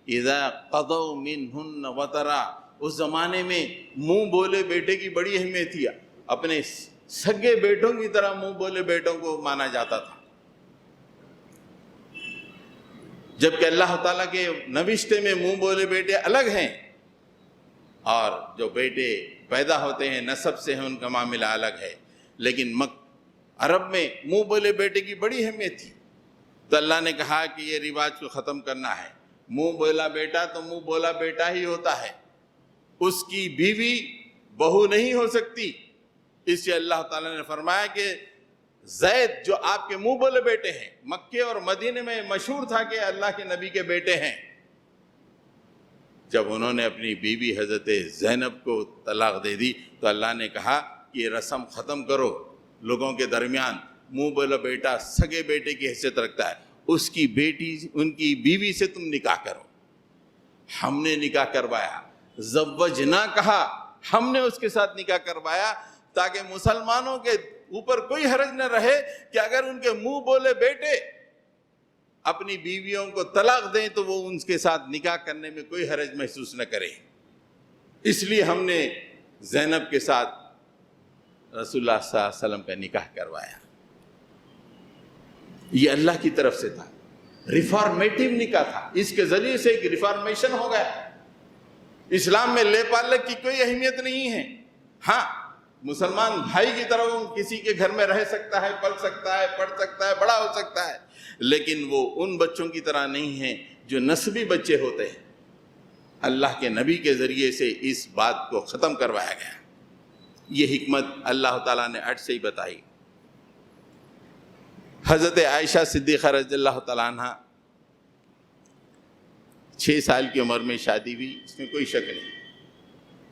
إِذَا قَضَوْا مِنْهُنَّ وَطَرًا۔ اس زمانے میں منہ بولے بیٹے کی بڑی اہمیت تھی، اپنے سگے بیٹوں کی طرح منہ بولے بیٹوں کو مانا جاتا تھا، جبکہ اللہ تعالیٰ کے نوشتے میں منہ بولے بیٹے الگ ہیں، اور جو بیٹے پیدا ہوتے ہیں نسب سے ہیں ان کا معاملہ الگ ہے۔ لیکن عرب میں منہ بولے بیٹے کی بڑی اہمیت تھی، تو اللہ نے کہا کہ یہ رواج کو ختم کرنا ہے، منہ بولا بیٹا تو منہ بولا بیٹا ہی ہوتا ہے، اس کی بیوی بہو نہیں ہو سکتی۔ اس سے اللہ تعالیٰ نے فرمایا کہ زید جو آپ کے منہ بولے بیٹے ہیں، مکے اور مدینے میں مشہور تھا کہ اللہ کے نبی کے بیٹے ہیں، جب انہوں نے اپنی بیوی حضرت زینب کو طلاق دے دی تو اللہ نے کہا کہ یہ رسم ختم کرو، لوگوں کے درمیان منہ بولا بیٹا سگے بیٹے کی حیثیت رکھتا ہے، اس کی بیٹی ان کی بیوی سے تم نکاح کرو۔ ہم نے نکاح کروایا، زوجنا کہا، ہم نے اس کے ساتھ نکاح کروایا تاکہ مسلمانوں کے اوپر کوئی حرج نہ رہے کہ اگر ان کے منہ بولے بیٹے اپنی بیویوں کو طلاق دیں تو وہ ان کے ساتھ نکاح کرنے میں کوئی حرج محسوس نہ کرے۔ اس لیے ہم نے زینب کے ساتھ رسول اللہ صلی اللہ علیہ وسلم کا نکاح کروایا۔ یہ اللہ کی طرف سے تھا، ریفارمیٹیو نکاح تھا، اس کے ذریعے سے ایک ریفارمیشن ہو گیا۔ اسلام میں لے پالک کی کوئی اہمیت نہیں ہے، ہاں مسلمان بھائی کی طرح وہ کسی کے گھر میں رہ سکتا ہے، پل سکتا ہے، پڑھ سکتا ہے، بڑا ہو سکتا ہے، لیکن وہ ان بچوں کی طرح نہیں ہیں جو نسبی بچے ہوتے ہیں۔ اللہ کے نبی کے ذریعے سے اس بات کو ختم کروایا گیا۔ یہ حکمت اللہ تعالیٰ نے اٹ سے ہی بتائی۔ حضرت عائشہ صدیقہ رضی اللہ تعالیٰ عنہ 6 سال کی عمر میں شادی ہوئی، اس میں کوئی شک نہیں،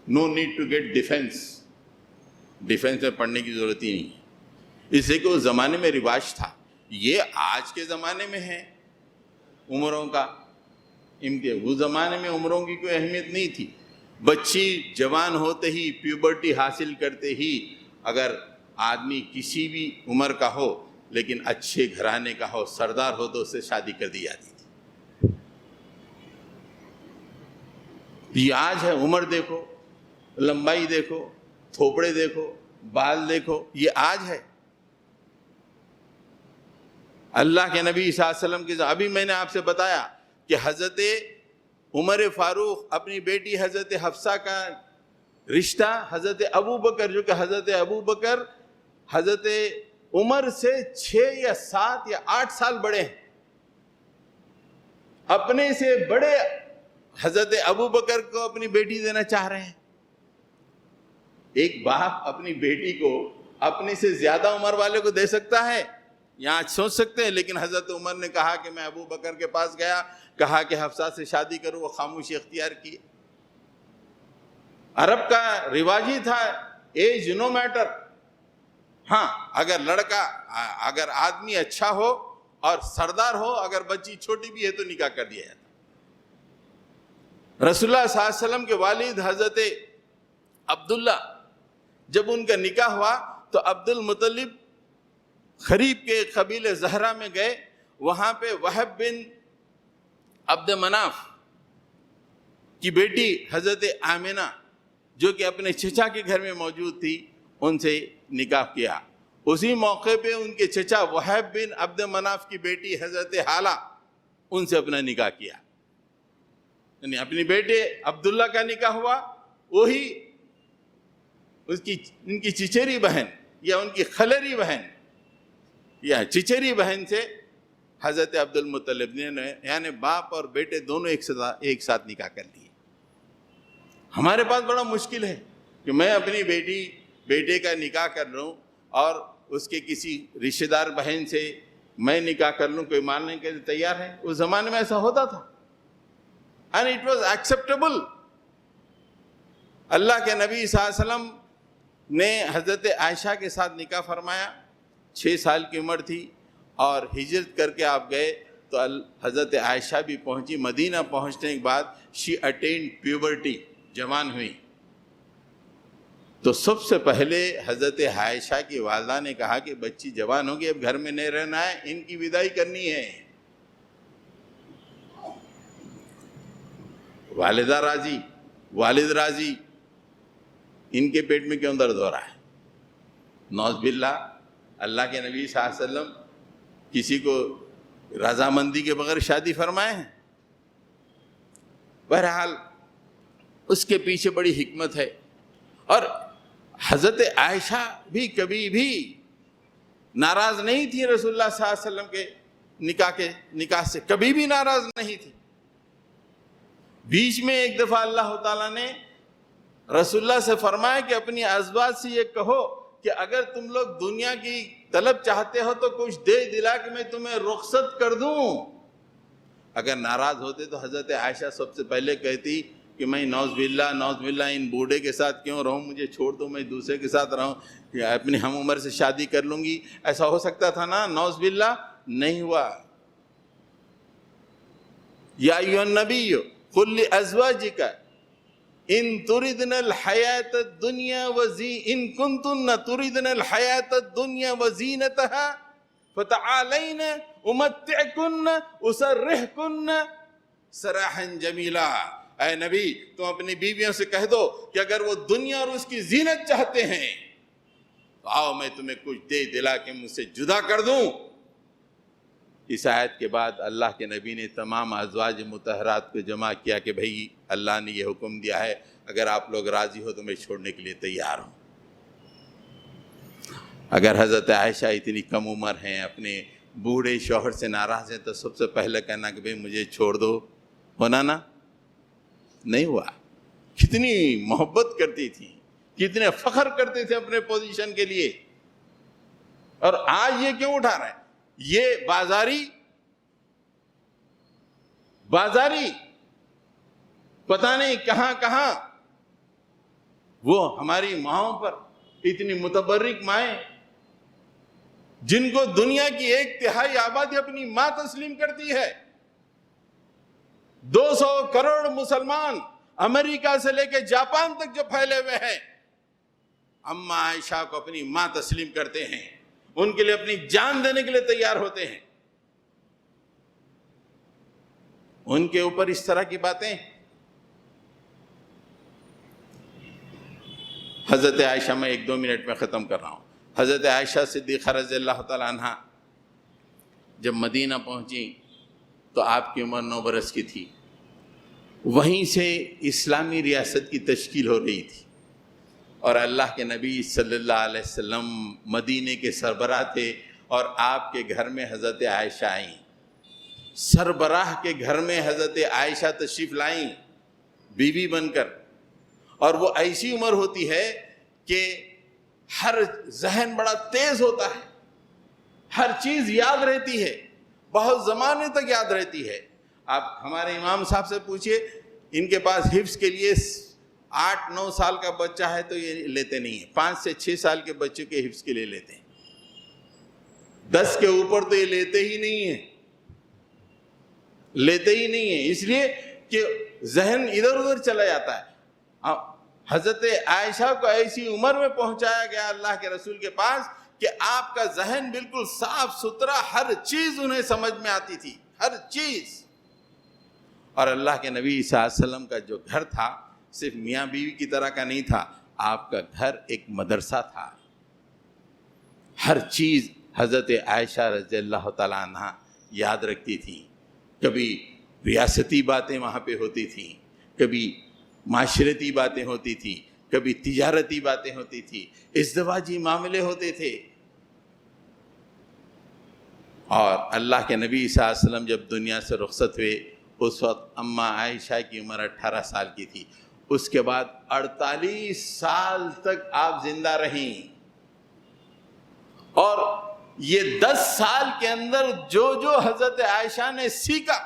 no need to get defence میں پڑھنے کی ضرورت ہی نہیں ہے، اس لیے کہ اس زمانے میں رواج تھا۔ یہ آج کے زمانے میں ہے عمروں کا، اس زمانے میں عمروں کی کوئی اہمیت نہیں تھی۔ بچی جوان ہوتے ہی، پیوبرٹی حاصل کرتے ہی، اگر آدمی کسی بھی عمر کا ہو لیکن اچھے گھرانے کا ہو، سردار ہو، تو اس سے شادی کر دی جاتی تھی۔ یہ آج ہے، عمر دیکھو، لمبائی دیکھو، تھوپڑے دیکھو، بال دیکھو، یہ آج ہے۔ اللہ کے نبی صلی اللہ علیہ وسلم کے ابھی میں نے آپ سے بتایا کہ حضرت عمر فاروق اپنی بیٹی حضرت حفصہ کا رشتہ حضرت ابو بکر، جو کہ حضرت ابو بکر حضرت عمر سے 6 یا 7 یا 8 سال بڑے ہیں، اپنے سے بڑے حضرت ابو بکر کو اپنی بیٹی دینا چاہ رہے ہیں۔ ایک باپ اپنی بیٹی کو اپنے سے زیادہ عمر والے کو دے سکتا ہے؟ یہاں سوچ سکتے ہیں، لیکن حضرت عمر نے کہا کہ میں ابو بکر کے پاس گیا، کہا کہ حفصہ سے شادی کروں، وہ خاموشی اختیار کی۔ عرب کا رواج ہی تھا، ایج نو میٹر، ہاں اگر آدمی اچھا ہو اور سردار ہو، اگر بچی چھوٹی بھی ہے تو نکاح کر دیا جاتا۔ رسول اللہ صلی اللہ علیہ وسلم کے والد حضرت عبداللہ، جب ان کا نکاح ہوا تو عبد المطلب قریب کے قبیلے زہرہ میں گئے، وہاں پہ وہب بن عبد مناف کی بیٹی حضرت آمنہ جو کہ اپنے چچا کے گھر میں موجود تھی، ان سے نکاح کیا۔ اسی موقع پہ ان کے چچا وہب بن عبد مناف کی بیٹی حضرت حالہ، ان سے اپنا نکاح کیا، یعنی اپنی بیٹے عبداللہ کا نکاح ہوا، وہی ان کی چچیری بہن یا ان کی خلری بہن یا چچیری بہن سے حضرت عبد المطلب نے، یعنی باپ اور بیٹے دونوں ایک ساتھ نکاح کر لیے۔ ہمارے پاس بڑا مشکل ہے کہ میں اپنی بیٹے کا نکاح کر لوں اور اس کے کسی رشتہ دار بہن سے میں نکاح کر لوں، کوئی ماننے کے لیے تیار ہے؟ اس زمانے میں ایسا ہوتا تھا، and it was acceptable۔ اللہ کے نبی صلی اللہ علیہ وسلم نے حضرت عائشہ کے ساتھ نکاح فرمایا، 6 سال کی عمر تھی اور ہجرت کر کے آپ گئے تو حضرت عائشہ بھی پہنچی. مدینہ پہنچنے کے بعد شی اٹینڈ پیوبرٹی، جوان ہوئی. تو سب سے پہلے حضرت عائشہ کی والدہ نے کہا کہ بچی جوان ہوگی، اب گھر میں نہیں رہنا ہے، ان کی وداعی کرنی ہے. والدہ راضی، والد راضی، ان کے پیٹ میں کیوں درد ہو رہا ہے؟ نعوذ باللہ. اللہ کے نبی صلی اللہ علیہ وسلم کسی کو رضامندی کے بغیر شادی فرمائے ہیں؟ بہرحال اس کے پیچھے بڑی حکمت ہے. اور حضرت عائشہ بھی کبھی بھی ناراض نہیں تھی رسول اللہ صلی اللہ علیہ وسلم کے نکاح سے، کبھی بھی ناراض نہیں تھی. بیچ میں ایک دفعہ اللہ تعالیٰ نے رسول اللہ سے فرمایا کہ اپنی ازواج سے یہ کہو کہ اگر تم لوگ دنیا کی طلب چاہتے ہو تو کچھ دے دلا کہ میں تمہیں رخصت کر دوں. اگر ناراض ہوتے تو حضرت عائشہ سب سے پہلے کہتی کہ میں نعوذ باللہ ان بوڑھے کے ساتھ کیوں رہوں، مجھے چھوڑ دو، میں دوسرے کے ساتھ رہوں، یا اپنی ہم عمر سے شادی کر لوں گی. ایسا ہو سکتا تھا نا؟ نعوذ باللہ نہیں ہوا. یا ایھا النبی قل لازواجک ان تردن الحیات الدنیا ان کنتن تردن الحیات الدنیا وزینتها فتعالین امتعکن اسرحکن سراحا جمیلا. اے نبی تم اپنی بیویوں سے کہہ دو کہ اگر وہ دنیا اور اس کی زینت چاہتے ہیں تو آؤ میں تمہیں کچھ دے دلا کے مجھ سے جدا کر دوں. اس آیت کے بعد اللہ کے نبی نے تمام ازواج مطہرات کو جمع کیا کہ بھئی اللہ نے یہ حکم دیا ہے، اگر آپ لوگ راضی ہو تو میں چھوڑنے کے لیے تیار ہوں. اگر حضرت عائشہ اتنی کم عمر ہیں، اپنے بوڑھے شوہر سے ناراض ہیں، تو سب سے پہلے کہنا کہ بھئی مجھے چھوڑ دو، ہونا نا؟ نہیں ہوا. کتنی محبت کرتی تھی، کتنے فخر کرتے تھے اپنے پوزیشن کے لیے. اور آج یہ کیوں اٹھا رہے ہیں؟ یہ بازاری پتہ نہیں کہاں کہاں. وہ ہماری ماؤں پر اتنی متبرک مائیں جن کو دنیا کی 1/3 آبادی اپنی ماں تسلیم کرتی ہے. 200 کروڑ مسلمان امریکہ سے لے کے جاپان تک جو پھیلے ہوئے ہیں، اماں عائشہ کو اپنی ماں تسلیم کرتے ہیں، ان کے لیے اپنی جان دینے کے لیے تیار ہوتے ہیں. ان کے اوپر اس طرح کی باتیں. حضرت عائشہ، میں 1-2 منٹ میں ختم کر رہا ہوں. حضرت عائشہ صدیقہ رضی اللہ تعالیٰ عنہ جب مدینہ پہنچی تو آپ کی عمر 9 برس کی تھی. وہیں سے اسلامی ریاست کی تشکیل ہو رہی تھی اور اللہ کے نبی صلی اللہ علیہ وسلم مدینے کے سربراہ تھے اور آپ کے گھر میں حضرت عائشہ آئیں. سربراہ کے گھر میں حضرت عائشہ تشریف لائیں بیوی بن کر. اور وہ ایسی عمر ہوتی ہے کہ ہر ذہن بڑا تیز ہوتا ہے، ہر چیز یاد رہتی ہے، بہت زمانے تک یاد رہتی ہے. آپ ہمارے امام صاحب سے پوچھئے، ان کے پاس حفظ کے لیے 8-9 سال کا بچہ ہے تو یہ لیتے نہیں ہیں، 5 سے 6 سال کے بچے کے حفظ کے لیے لیتے ہیں. 10 کے اوپر تو یہ لیتے ہی نہیں ہیں، اس لیے کہ ذہن ادھر ادھر چلا جاتا ہے. حضرت عائشہ کو ایسی عمر میں پہنچایا گیا اللہ کے رسول کے پاس کہ آپ کا ذہن بالکل صاف ستھرا، ہر چیز انہیں سمجھ میں آتی تھی، ہر چیز. اور اللہ کے نبی صلی اللہ علیہ وسلم کا جو گھر تھا صرف میاں بیوی کی طرح کا نہیں تھا، آپ کا گھر ایک مدرسہ تھا. ہر چیز حضرت عائشہ رضی اللہ تعالیٰ عنہ یاد رکھتی تھی. کبھی ریاستی باتیں وہاں پہ ہوتی تھیں، کبھی معاشرتی باتیں ہوتی تھی، کبھی تجارتی باتیں ہوتی تھی، ازدواجی معاملے ہوتے تھے. اور اللہ کے نبی صلی اللہ علیہ وسلم جب دنیا سے رخصت ہوئے اس وقت اماں عائشہ کی عمر 18 سال کی تھی. اس کے بعد 48 سال تک آپ زندہ رہیں. اور یہ 10 سال کے اندر جو حضرت عائشہ نے سیکھا،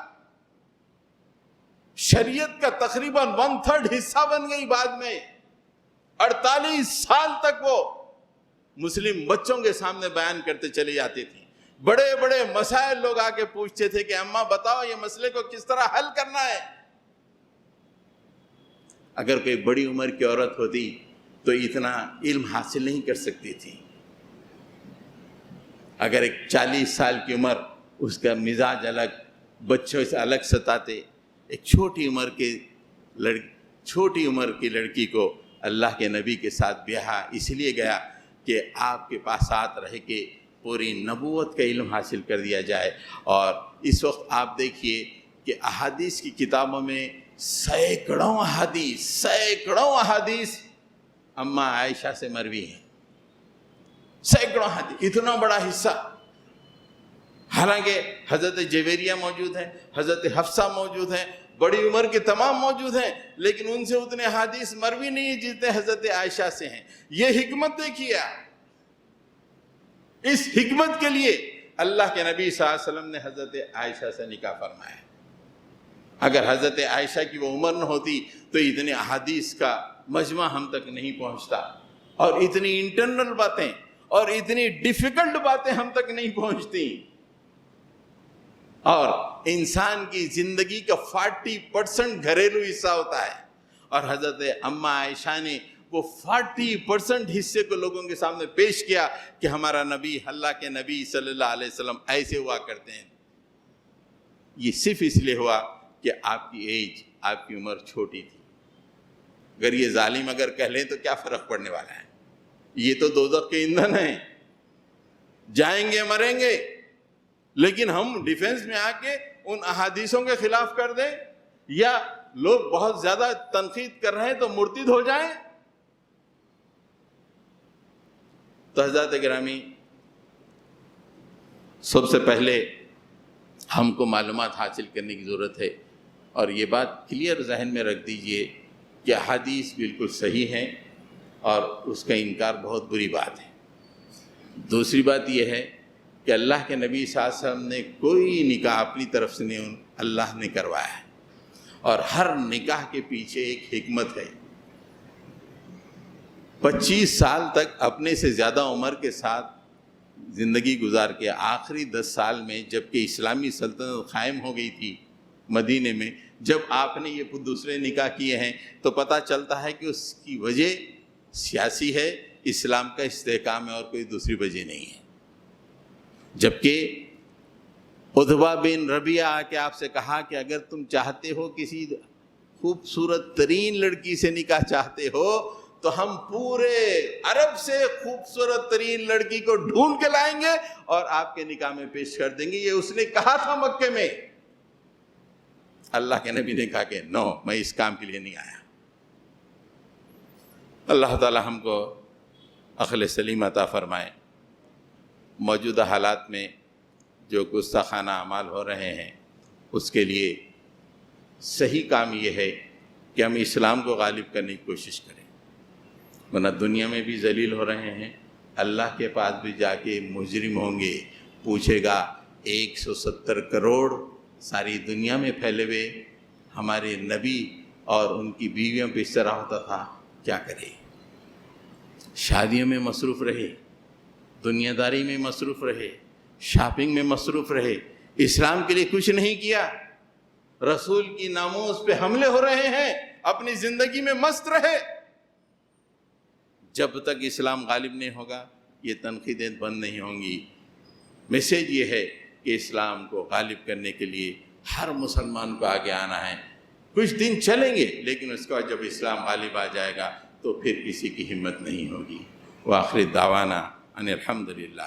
شریعت کا تقریباً 1/3 حصہ بن گئی. بعد میں 48 سال تک وہ مسلم بچوں کے سامنے بیان کرتے چلی جاتی تھی. بڑے بڑے مسائل لوگ آ کے پوچھتے تھے کہ اماں بتاؤ یہ مسئلے کو کس طرح حل کرنا ہے. اگر کوئی بڑی عمر کی عورت ہوتی تو اتنا علم حاصل نہیں کر سکتی تھی. اگر ایک 40 سال کی عمر، اس کا مزاج الگ، بچوں سے الگ ستاتے. ایک چھوٹی عمر کی لڑکی کو اللہ کے نبی کے ساتھ بیاہا اس لیے گیا کہ آپ کے پاس ساتھ رہ کے پوری نبوت کا علم حاصل کر دیا جائے. اور اس وقت آپ دیکھیے کہ احادیث کی کتابوں میں سینکڑوں احادیث اماں عائشہ سے مروی ہیں. سینکڑوں حدیث، اتنا بڑا حصہ. حالانکہ حضرت جویریہ موجود ہیں، حضرت حفصہ موجود ہیں، بڑی عمر کے تمام موجود ہیں، لیکن ان سے اتنے حدیث مروی نہیں جتنے حضرت عائشہ سے ہیں. یہ حکمت دیکھیے. اس حکمت کے لیے اللہ کے نبی صلی اللہ علیہ وسلم نے حضرت عائشہ سے نکاح فرمایا. اگر حضرت عائشہ کی وہ عمر نہ ہوتی تو اتنے احادیث کا مجمع ہم تک نہیں پہنچتا، اور اتنی انٹرنل باتیں اور اتنی ڈیفیکلٹ باتیں ہم تک نہیں پہنچتی. اور انسان کی زندگی کا 40% گھریلو حصہ ہوتا ہے، اور حضرت اماں عائشہ نے وہ 40% حصے کو لوگوں کے سامنے پیش کیا کہ ہمارا نبی، اللہ کے نبی صلی اللہ علیہ وسلم ایسے ہوا کرتے ہیں. یہ صرف اس لیے ہوا کہ آپ کی ایج، آپ کی عمر چھوٹی تھی. اگر یہ ظالم اگر کہہ لیں تو کیا فرق پڑنے والا ہے؟ یہ تو دوزخ کے ایندھن ہیں، جائیں گے مریں گے. لیکن ہم ڈیفنس میں آ کے ان احادیثوں کے خلاف کر دیں، یا لوگ بہت زیادہ تنقید کر رہے ہیں تو مرتد ہو جائیں. تو حضرات گرامی، سب سے پہلے ہم کو معلومات حاصل کرنے کی ضرورت ہے، اور یہ بات کلیئر ذہن میں رکھ دیجئے کہ احادیث بالکل صحیح ہیں اور اس کا انکار بہت بری بات ہے. دوسری بات یہ ہے کہ اللہ کے نبی صلی اللہ علیہ وسلم نے کوئی نکاح اپنی طرف سے نہیں، اللہ نے کروایا ہے، اور ہر نکاح کے پیچھے ایک حکمت ہے. 25 سال تک اپنے سے زیادہ عمر کے ساتھ زندگی گزار کے آخری 10 سال میں جبکہ اسلامی سلطنت قائم ہو گئی تھی مدینے میں، جب آپ نے یہ دوسرے نکاح کیے ہیں تو پتہ چلتا ہے کہ اس کی وجہ سیاسی ہے، اسلام کا استحکام ہے، اور کوئی دوسری وجہ نہیں ہے. جبکہ عتبہ بن ربیعہ آ کے آپ سے کہا کہ اگر تم چاہتے ہو کسی خوبصورت ترین لڑکی سے نکاح چاہتے ہو تو ہم پورے عرب سے خوبصورت ترین لڑکی کو ڈھونڈ کے لائیں گے اور آپ کے نکاح میں پیش کر دیں گے. یہ اس نے کہا تھا مکے میں. اللہ کے نبی نے کہا کہ نو، میں اس کام کے لیے نہیں آیا. اللہ تعالی ہم کو عقل سلیم عطا فرمائے. موجودہ حالات میں جو گستاخانہ اعمال ہو رہے ہیں اس کے لیے صحیح کام یہ ہے کہ ہم اسلام کو غالب کرنے کی کوشش کریں، ورنہ دنیا میں بھی ذلیل ہو رہے ہیں، اللہ کے پاس بھی جا کے مجرم ہوں گے. پوچھے گا 170 کروڑ ساری دنیا میں پھیلے ہوئے ہمارے نبی اور ان کی بیویوں پہ اس طرح ہوتا تھا، کیا کرے؟ شادیوں میں مصروف رہے، دنیا داری میں مصروف رہے، شاپنگ میں مصروف رہے، اسلام کے لیے کچھ نہیں کیا. رسول کی ناموس پہ حملے ہو رہے ہیں، اپنی زندگی میں مست رہے. جب تک اسلام غالب نہیں ہوگا یہ تنقیدیں بند نہیں ہوں گی. میسیج یہ ہے کہ اسلام کو غالب کرنے کے لیے ہر مسلمان کو آگے آنا ہے. کچھ دن چلیں گے لیکن اس کے بعد جب اسلام غالب آ جائے گا تو پھر کسی کی ہمت نہیں ہوگی. وآخر دعوانا ان الحمدللہ.